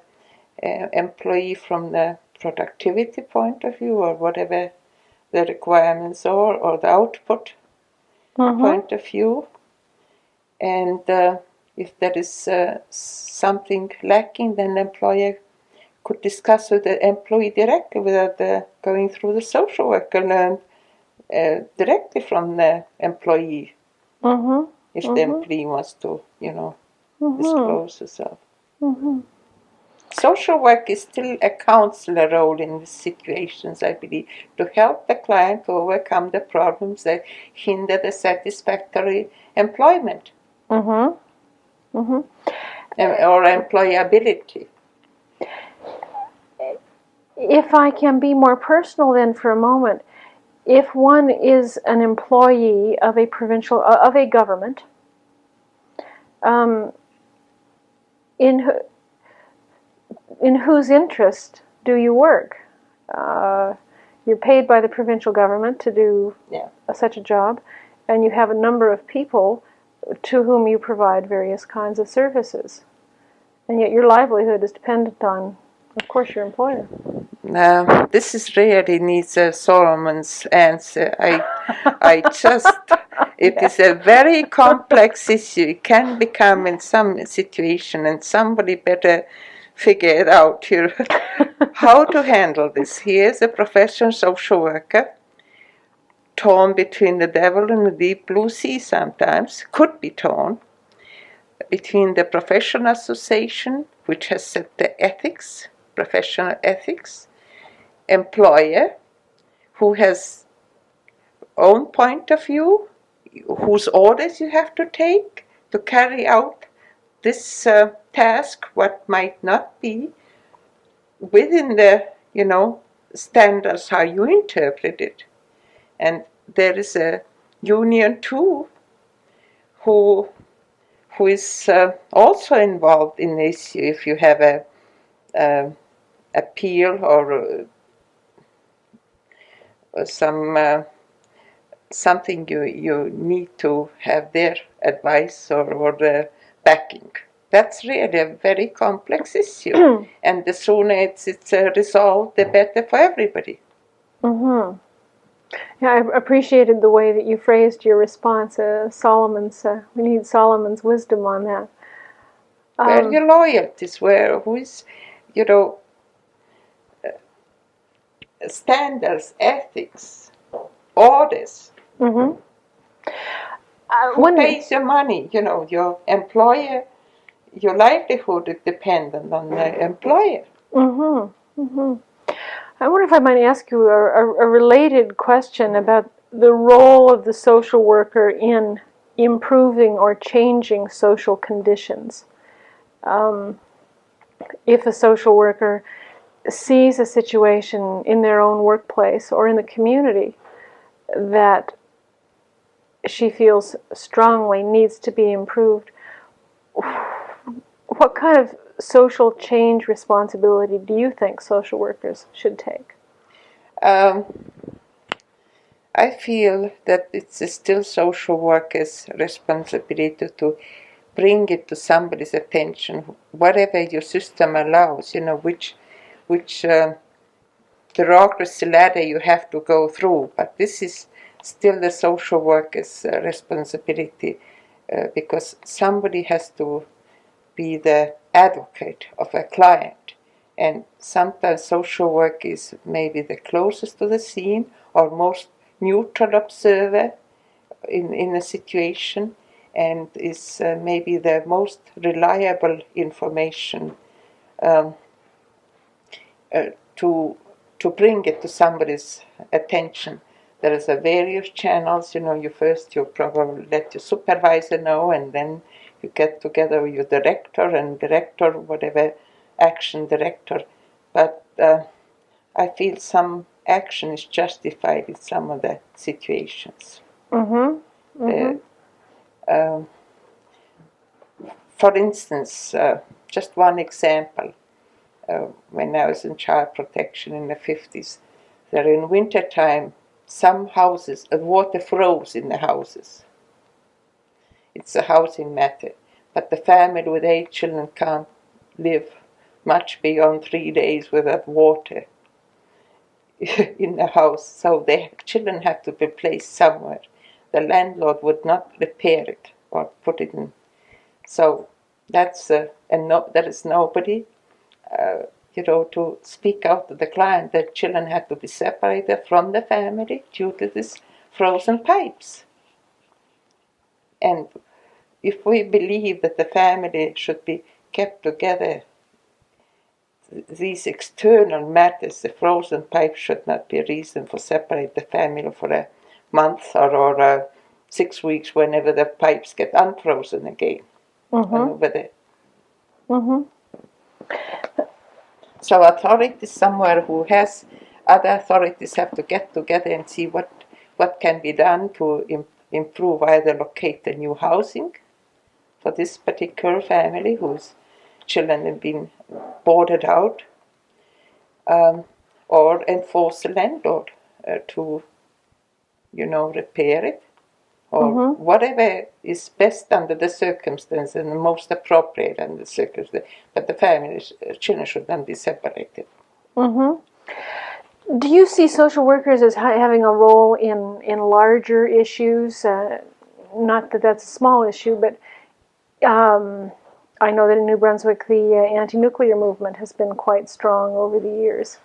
employee from the productivity point of view or whatever the requirements are, or the output point of view. And if there is something lacking, then the employer could discuss with the employee directly without going through the social worker, learn directly from the employee if the employee wants to, disclose herself. Social work is still a counselor role in these situations, I believe, to help the client to overcome the problems that hinder the satisfactory employment or employability. If I can be more personal then for a moment, if one is an employee of a provincial, of a government, in whose interest do you work? You're paid by the provincial government to do such a job, and you have a number of people to whom you provide various kinds of services. And yet your livelihood is dependent on, of course, your employer. This is really needs a Solomon's answer. I just, it is a very complex issue. It can become in some situation, and somebody better figure it out here how to handle this. He is a professional social worker, torn between the devil and the deep blue sea sometimes, could be torn between the professional association, which has set the ethics, professional ethics, employer, who has own point of view, whose orders you have to take to carry out this task, what might not be within the, standards how you interpret it. And there is a union too, who is also involved in the issue if you have a appeal or something you need to have their advice or the backing. That's really a very complex issue, and the sooner it's resolved, the better for everybody. Yeah, I appreciated the way that you phrased your response. We need Solomon's wisdom on that. Where your loyalties, who is, standards, ethics, orders. Who pays your money? Your employer, your livelihood is dependent on the employer. I wonder if I might ask you a related question about the role of the social worker in improving or changing social conditions. If a social worker sees a situation in their own workplace or in the community that she feels strongly needs to be improved, what kind of social change responsibility do you think social workers should take? I feel that it's still social workers' responsibility to bring it to somebody's attention, whatever your system allows, which bureaucracy ladder you have to go through. But this is still the social worker's responsibility, because somebody has to be the advocate of a client. And sometimes social work is maybe the closest to the scene or most neutral observer in a situation, and is maybe the most reliable information to bring it to somebody's attention. There is various channels, you probably let your supervisor know, and then you get together with your director, whatever action director. But I feel some action is justified in some of the situations. For instance, just one example, when I was in child protection in the 50s, there in winter time some houses, water froze in the houses. It's a housing matter. But the family with 8 children can't live much beyond 3 days without water in the house. So the children have to be placed somewhere. The landlord would not repair it or put it in. So there is nobody, to speak out to the client that children had to be separated from the family due to these frozen pipes. And if we believe that the family should be kept together, these external matters, the frozen pipe, should not be a reason for separate the family for a month or 6 weeks whenever the pipes get unfrozen again. So authorities somewhere other authorities have to get together and see what can be done to improve, either locate a new housing for this particular family whose children have been boarded out, or enforce the landlord to, repair it, or whatever is best under the circumstances and the most appropriate under the circumstances. But the families, children should not be separated. Do you see social workers as having a role in larger issues? Not that that's a small issue, but I know that in New Brunswick the anti-nuclear movement has been quite strong over the years.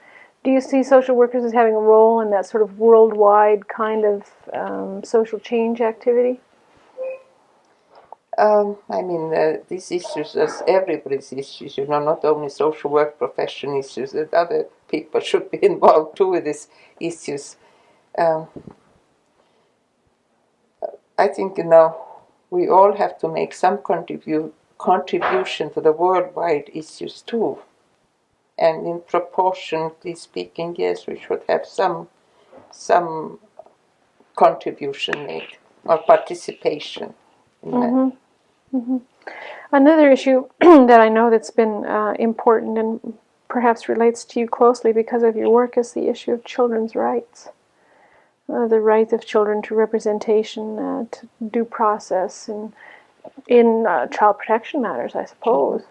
Do you see social workers as having a role in that sort of worldwide kind of social change activity? These issues, as everybody's issues, not only social work profession issues, that other people should be involved too with these issues. I think, we all have to make some contribution to the worldwide issues too. And in proportionally speaking, yes, we should have some contribution made or participation in that. Another issue that I know that's been important and perhaps relates to you closely because of your work is the issue of children's rights. The right of children to representation, to due process, and in child protection matters, I suppose.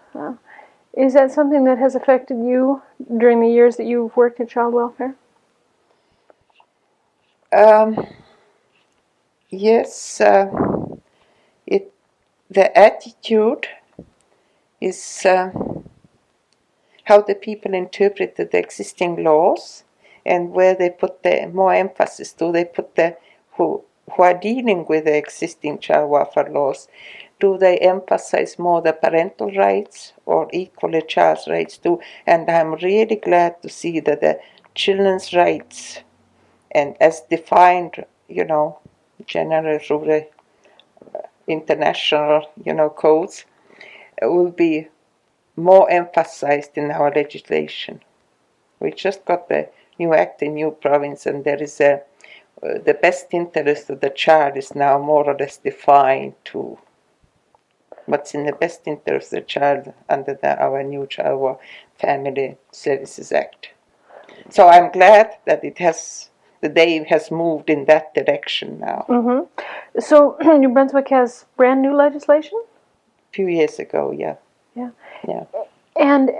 Is that something that has affected you during the years that you've worked in child welfare? Yes, the attitude is how the people interpreted the existing laws, and where they put the more emphasis. Do they put who are dealing with the existing child welfare laws? Do they emphasize more the parental rights or equally child's rights too? And I'm really glad to see that the children's rights, and as defined, generally through the international, codes, will be more emphasized in our legislation. We just got the new act in new province, and there is the best interest of the child is now more or less defined to what's in the best interest of the child under our new Child Family Services Act. So I'm glad that the day has moved in that direction now. So New Brunswick has brand new legislation? A few years ago, yeah. Yeah. And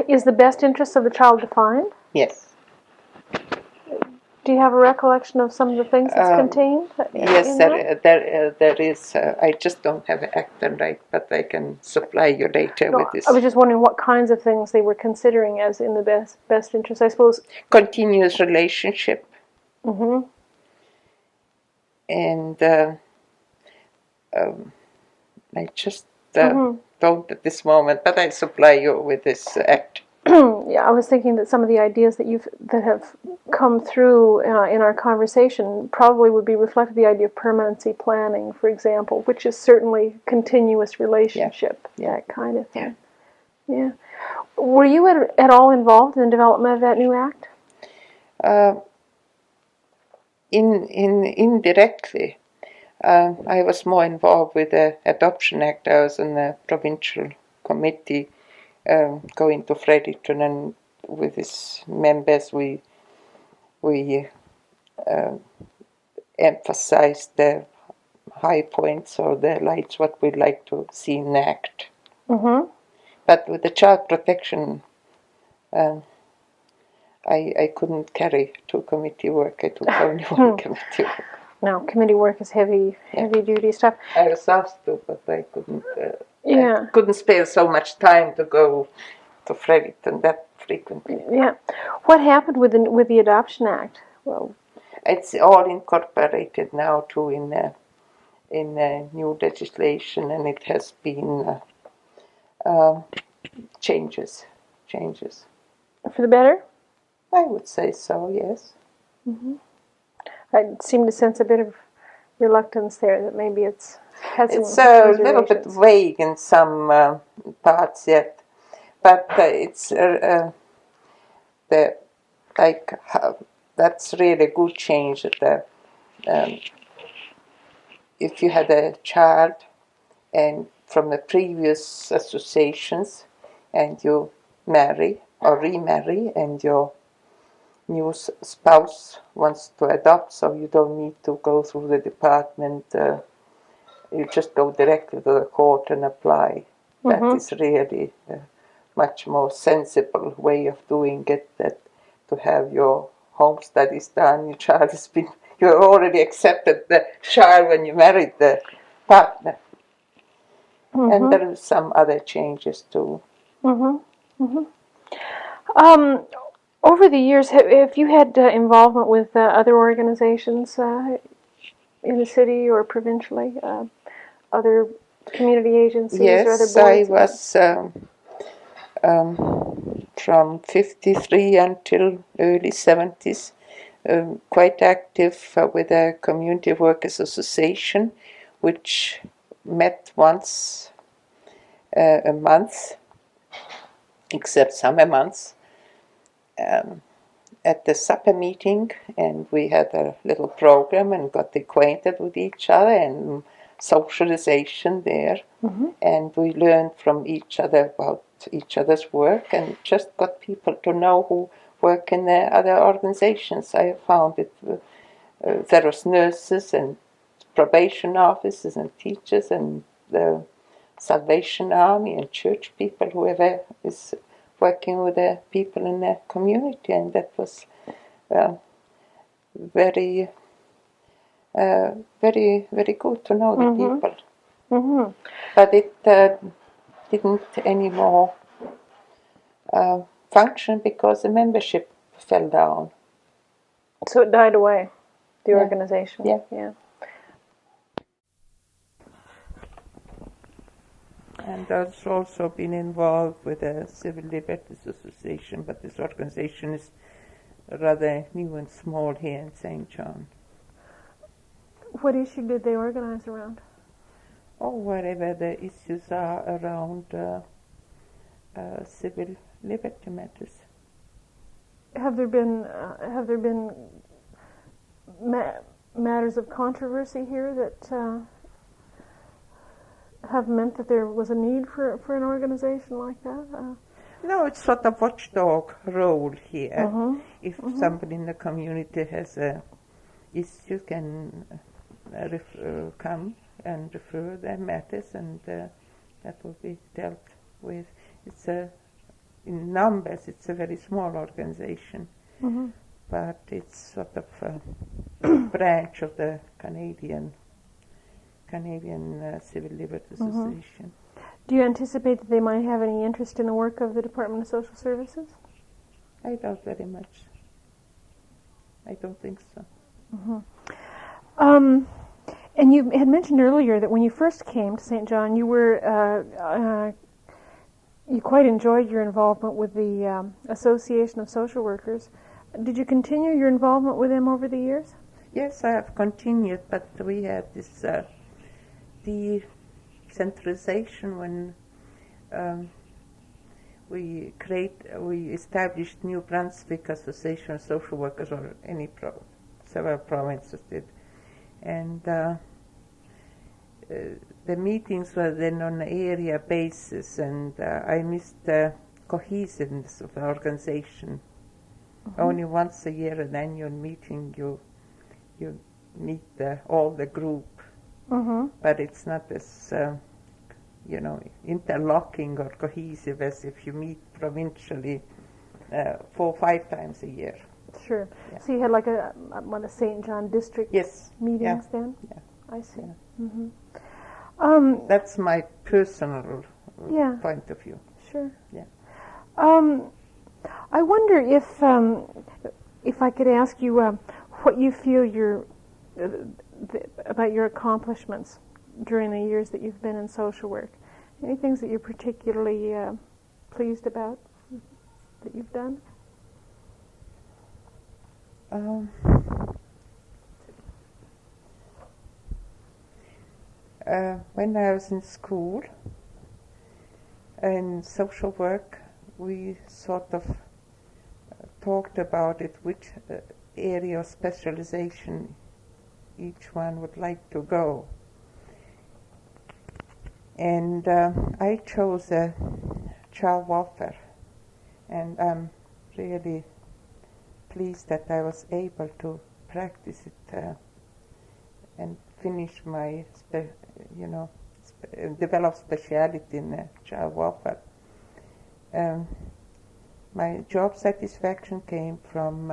is the best interest of the child defined? Yes. Do you have a recollection of some of the things that's contained? Yes, there is. I just don't have an act and right, but I can supply you later with this. I was just wondering what kinds of things they were considering as in the best interest, I suppose. Continuous relationship. And I just don't at this moment, but I'll supply you with this act. Yeah, I was thinking that some of the ideas that have come through in our conversation probably would be reflected the idea of permanency planning, for example, which is certainly continuous relationship, that kind of thing. Yeah. Were you at all involved in the development of that new act? Indirectly. I was more involved with the Adoption Act. I was in the provincial committee going to Fredericton, and with his members we emphasize the high points or the lights, what we'd like to see in act. Mm-hmm. But with the child protection, I couldn't carry two committee work. I took only one committee work. No, committee work is heavy duty stuff. I was asked to, but I couldn't. Yeah. I couldn't spare so much time to go to Fredericton that frequently. Yeah. What happened with the Adoption Act? Well, it's all incorporated now too in new legislation, and it has been changes. For the better? I would say so. Yes. Mm-hmm. I seem to sense a bit of reluctance there, that maybe it's a little bit vague in some parts yet, but it's that's really a good change. That if you had a child and from the previous associations, and you marry or remarry, and your new spouse wants to adopt, so you don't need to go through the department. You just go directly to the court and apply. Mm-hmm. That is really a much more sensible way of doing it. That to have your home studies done, your child has been. You already accepted the child when you married the partner. Mm-hmm. And there are some other changes too. Mm-hmm. Mm-hmm. Over the years, have you had involvement with other organizations in the city or provincially? Other community agencies or other boards? Yes, I was from 53 until early 70s quite active with a community workers association, which met once a month, except summer months, at the supper meeting, and we had a little program and got acquainted with each other and socialization there. Mm-hmm. And we learned from each other about each other's work, and just got people to know who work in the other organizations. I found it there was nurses and probation officers and teachers and the Salvation Army and church people, whoever is working with the people in the community, and that was very, very good to know the Mm-hmm. people. Mm-hmm. But it didn't anymore function because the membership fell down. So it died away, the Yeah. organization. Yeah. And I've also been involved with the Civil Liberties Association, but this organization is rather new and small here in St. John. What issue did they organize around? Or wherever the issues are around civil liberty matters. Have there been matters of controversy here that have meant that there was a need for an organization like that? No, it's sort of watchdog role here. Mm-hmm. If somebody in the community has a issue, can come and refer their matters, and that will be dealt with. It's in numbers, it's a very small organization, Mm-hmm. but it's sort of a branch of the Canadian Civil Liberties Association. Do you anticipate that they might have any interest in the work of the Department of Social Services? I doubt very much. I don't think so. Mm-hmm. And you had mentioned earlier that when you first came to St. John, you were you quite enjoyed your involvement with the Association of Social Workers. Did you continue your involvement with them over the years? Yes, I have continued, but we had this decentralization when we established New Brunswick Association of Social Workers, or several provinces did, and the meetings were then on an area basis, and I missed the cohesiveness of the organization. Only once a year, an annual meeting, you you meet all the group, but it's not as interlocking or cohesive as if you meet provincially 4 or 5 times a year. Sure. Yeah. So you had like a St. John district Yes. meetings then? Yeah. I see. Yeah. That's my personal point of view. Sure. Yeah. I wonder if I could ask you what you feel about your accomplishments during the years that you've been in social work. Any things that you're particularly pleased about that you've done? When I was in school, in social work, we sort of talked about it, which area of specialization each one would like to go. And I chose child welfare, and I'm really pleased that I was able to practice it and finish my, develop speciality in child welfare. My job satisfaction came from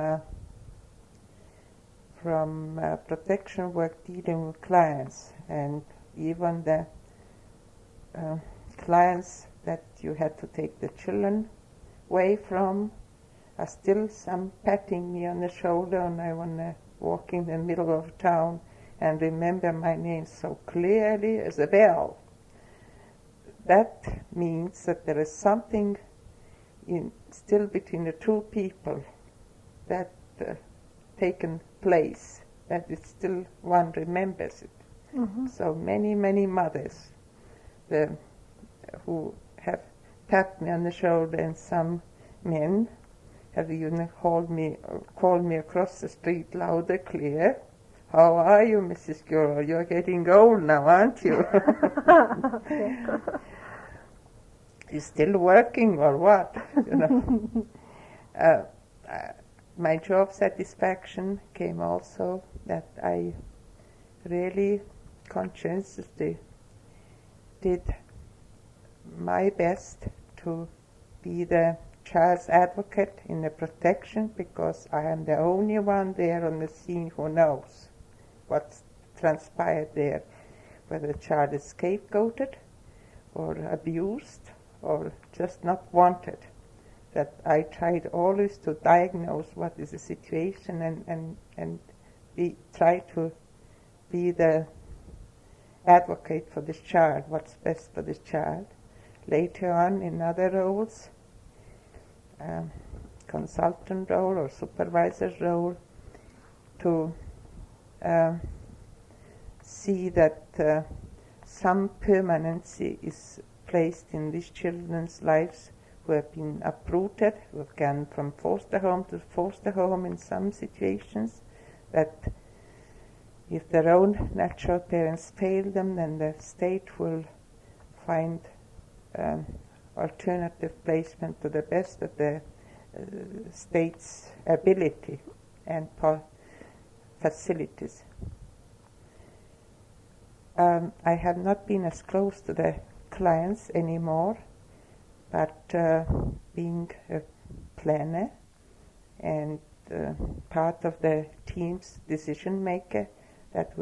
protection work dealing with clients, and even the clients that you had to take the children away from are still some patting me on the shoulder, and I want to walk in the middle of town and remember my name so clearly as a bell. That means that there is something still between the two people that taken place, that it's still one remembers it. So many mothers who have tapped me on the shoulder, and some men have even called me across the street loud and clear. How are you, Mrs. Kurol? You're getting old now, aren't you? You still working or what? My job satisfaction came also that I really conscientiously did my best to be the child's advocate in the protection, because I am the only one there on the scene who knows what's transpired there, whether the child is scapegoated or abused or just not wanted. That I tried always to diagnose what is the situation and try to be the advocate for this child, what's best for this child. Later on, in other roles, consultant role or supervisor role, to see that some permanency is placed in these children's lives who have been uprooted, who have gone from foster home to foster home in some situations, that if their own natural parents fail them, then the state will find alternative placement to the best of the state's ability and facilities. I have not been as close to the clients anymore, but being a planner and part of the team's decision maker, that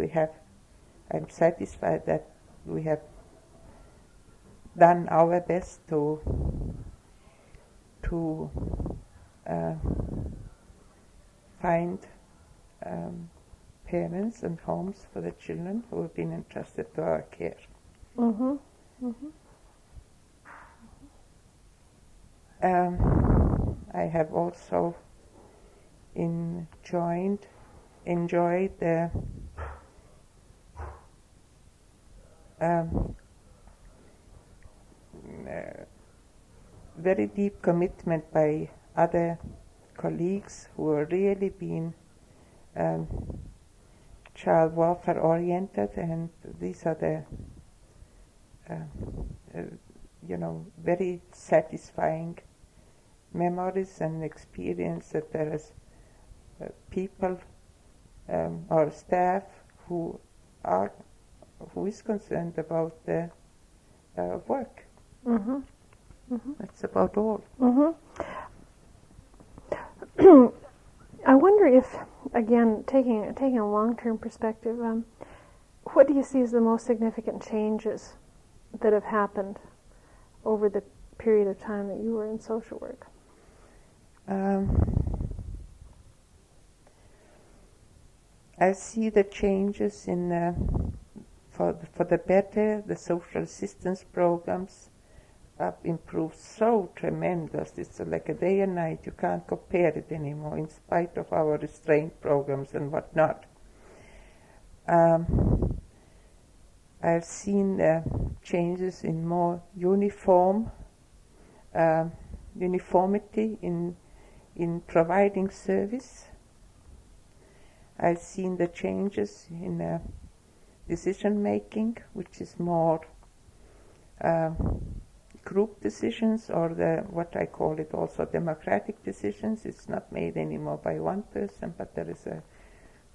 I'm satisfied that we have done our best to find parents and homes for the children who have been entrusted to our care. I have also enjoyed the very deep commitment by other colleagues who are really being child welfare oriented, and these are the very satisfying memories and experience that there is people our staff who is concerned about the work. Mm-hmm. Mm-hmm. That's about all. Mm-hmm. I wonder if, again, taking a long-term perspective, what do you see as the most significant changes that have happened over the period of time that you were in social work? I see the changes in for the better. The social assistance programs have improved so tremendous. It's like a day and night. You can't compare it anymore, in spite of our restraint programs and whatnot. I've seen changes in more uniformity in providing service. I've seen the changes in decision making, which is more group decisions, or what I call it also democratic decisions. It's not made anymore by one person, but there is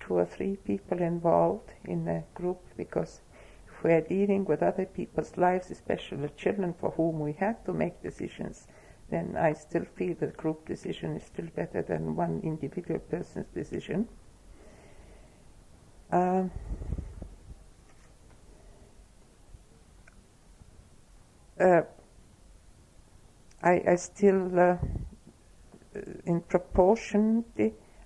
2 or 3 people involved in a group, because if we are dealing with other people's lives, especially children for whom we have to make decisions, then I still feel that group decision is still better than one individual person's decision. I still, in proportion,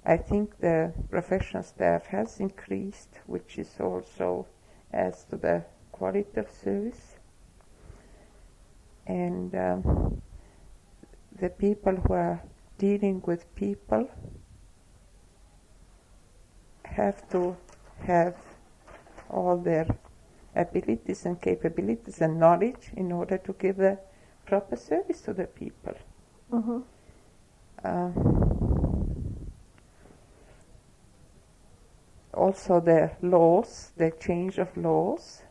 I think the professional staff has increased, which is also as to the quality of service. And the people who are dealing with people have to have all their abilities and capabilities and knowledge in order to give the proper service to the people. Mm-hmm. Also the laws, the change of laws,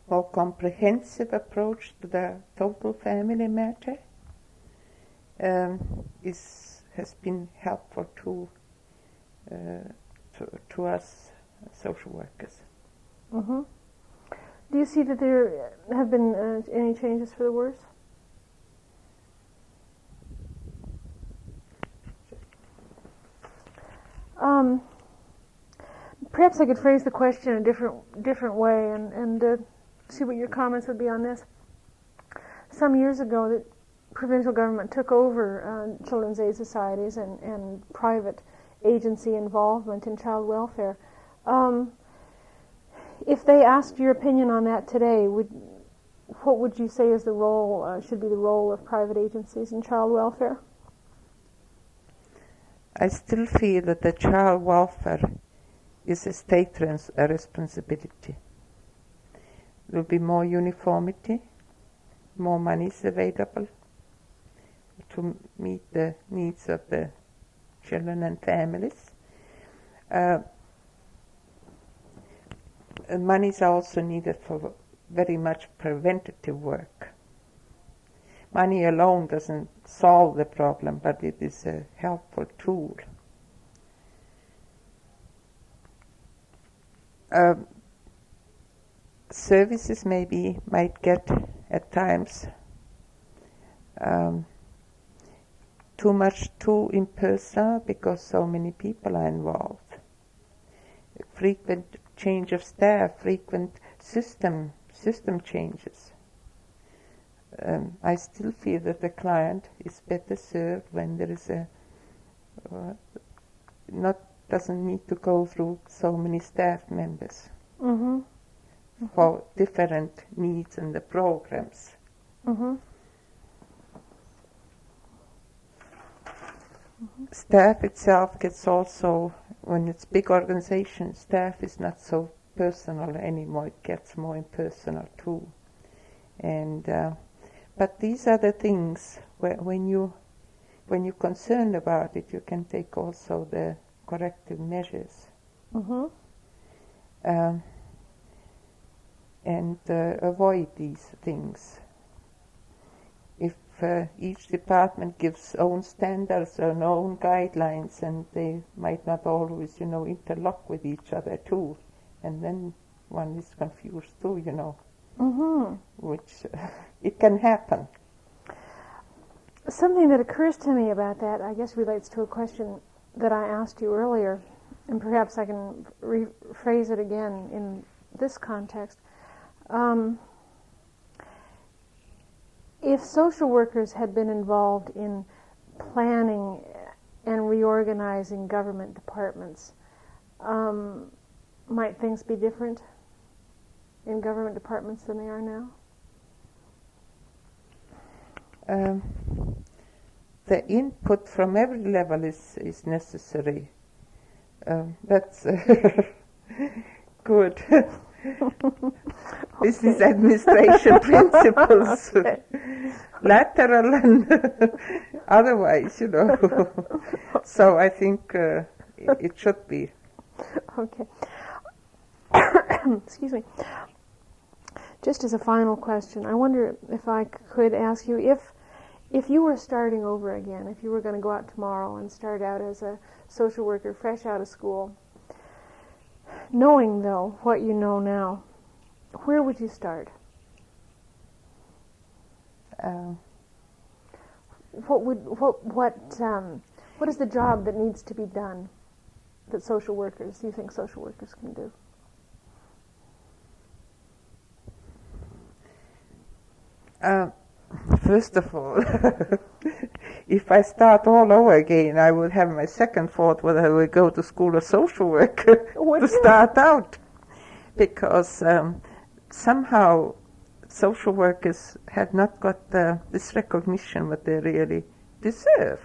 more comprehensive approach to the total family matter has been helpful to us social workers. Mm-hmm. Do you see that there have been any changes for the worse? Perhaps I could phrase the question a different way and see what your comments would be on this. Some years ago, the provincial government took over children's aid societies and private agency involvement in child welfare. If they asked your opinion on that today, what would you say is the role, should be the role of private agencies in child welfare? I still feel that the child welfare is a state responsibility. There will be more uniformity, more money is available to meet the needs of the children and families. Money is also needed for very much preventative work. Money alone doesn't solve the problem, but it is a helpful tool. Services might get at times too impersonal because so many people are involved. Frequent change of staff, frequent system changes. I still feel that the client is better served when there is doesn't need to go through so many staff members. Mm-hmm. For different needs in the programs. Mm-hmm. Staff itself gets also, when it's big organization, staff is not so personal anymore. It gets more impersonal too. And but these are the things where when you're concerned about it, you can take also the corrective measures. Mm-hmm. And avoid these things. If each department gives own standards or own guidelines, and they might not always, interlock with each other too, and then one is confused too, Mm-hmm. which it can happen. Something that occurs to me about that, I guess, relates to a question that I asked you earlier, and perhaps I can rephrase it again in this context. If social workers had been involved in planning and reorganizing government departments, might things be different in government departments than they are now? The input from every level is necessary. That's good. This is administration principles. Okay. Lateral and otherwise, So I think it should be. Okay. Excuse me. Just as a final question, I wonder if I could ask you, if you were starting over again, if you were going to go out tomorrow and start out as a social worker fresh out of school, knowing though what you know now, where would you start? What is the job that needs to be done that you think social workers can do? First of all, if I start all over again, I would have my second thought whether I would go to school of social work to start out, because somehow social workers have not got this recognition what they really deserve.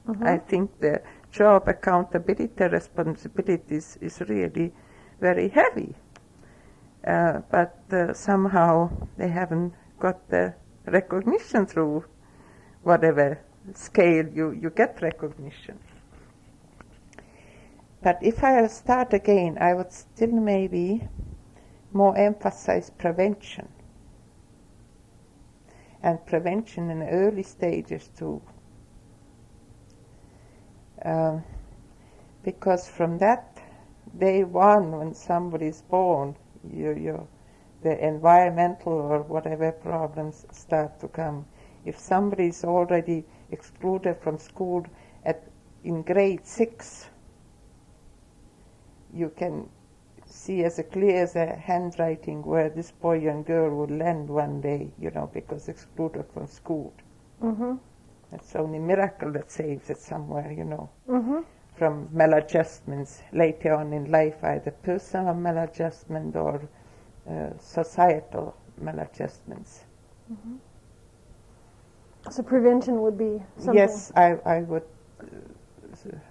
Mm-hmm. I think the job accountability responsibilities is really very heavy, but somehow they haven't got the recognition through whatever scale you get recognition. But if I start again, I would still maybe more emphasize prevention. And prevention in the early stages too. Because from that day one, when somebody is born, the environmental or whatever problems start to come. If somebody is already excluded from school in grade 6, you can see as clear as a handwriting where this boy and girl will land one day, because excluded from school. Mm-hmm. It's only miracle that saves it somewhere, mm-hmm. from maladjustments later on in life, either personal maladjustment or societal maladjustments. Mm-hmm. So prevention would be something? Yes, I would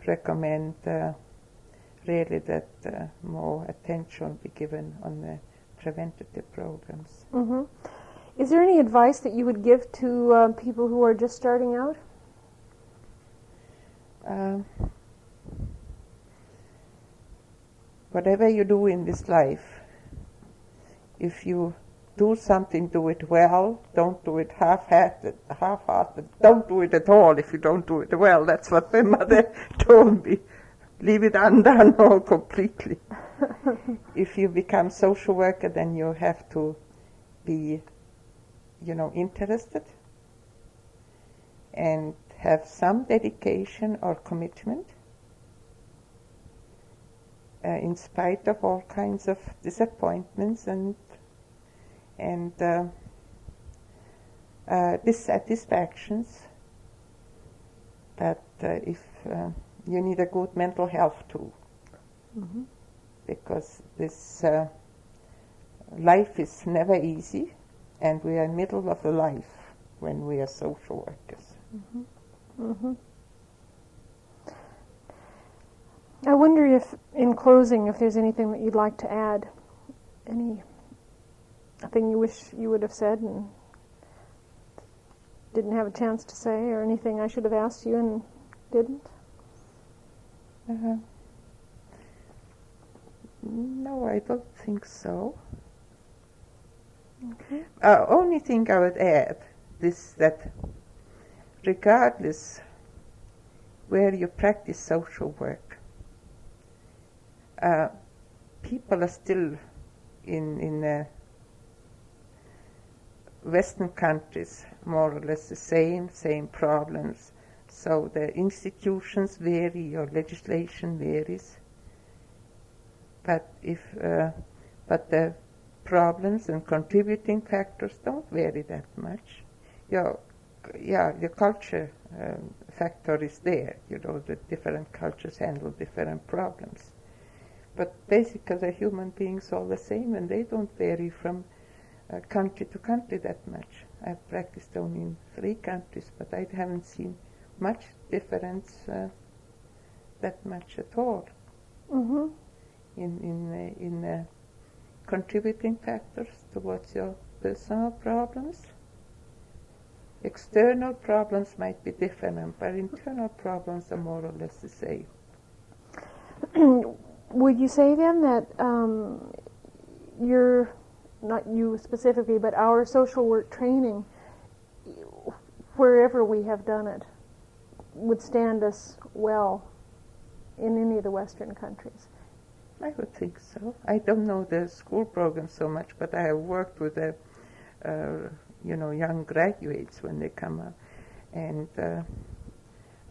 recommend really that more attention be given on the preventative programs. Mm-hmm. Is there any advice that you would give to people who are just starting out? Whatever you do in this life, if you do something, do it well. Don't do it half-hearted. Don't do it at all if you don't do it well. That's what my mother told me. Leave it undone or completely. If you become social worker, then you have to be, interested and have some dedication or commitment in spite of all kinds of disappointments and dissatisfactions. But if you need a good mental health too, mm-hmm. because this life is never easy, and we are in the middle of the life when we are social workers. Mm-hmm. Mm-hmm. I wonder if, in closing, if there's anything that you'd like to add, anything you wish you would have said and didn't have a chance to say, or anything I should have asked you and didn't? No, I don't think so. Okay. Only thing I would add is that regardless where you practice social work, people are still in Western countries more or less the same problems. So the institutions vary, your legislation varies, but but the problems and contributing factors don't vary that much. Your culture factor is there. The different cultures handle different problems. But basically, the human beings are all the same, and they don't vary from country to country that much. I've practiced only in 3 countries, but I haven't seen much difference that much at all Mm-hmm. in contributing factors towards your personal problems. External problems might be different, but internal problems are more or less the same. Would you say then that you're, not you specifically, but our social work training, wherever we have done it, would stand us well in any of the Western countries? I would think so. I don't know the school program so much, but I have worked with the young graduates when they come up, and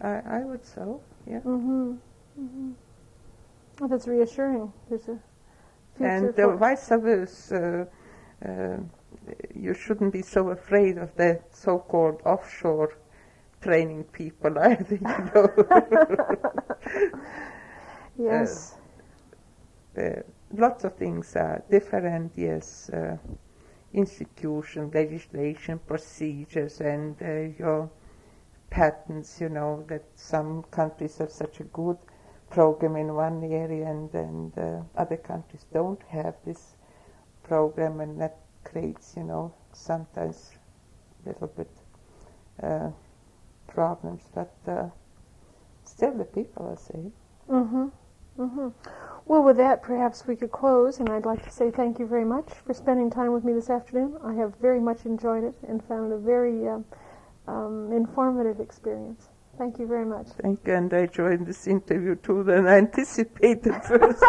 I would so, yeah. Mm-hmm. Mm-hmm. Well, that's reassuring. There's a future And for vice versa, you shouldn't be so afraid of the so-called offshore training people either, Yes. Lots of things are different, yes. Institution, legislation, procedures, and your patents, that some countries have such a good program in one area and other countries don't have this program, and that creates, sometimes a little bit problems, but still the people are safe. Mm-hmm. Mm-hmm. Well, with that, perhaps we could close, and I'd like to say thank you very much for spending time with me this afternoon. I have very much enjoyed it and found it a very informative experience. Thank you very much. Thank you, and I joined this interview too than I anticipated first.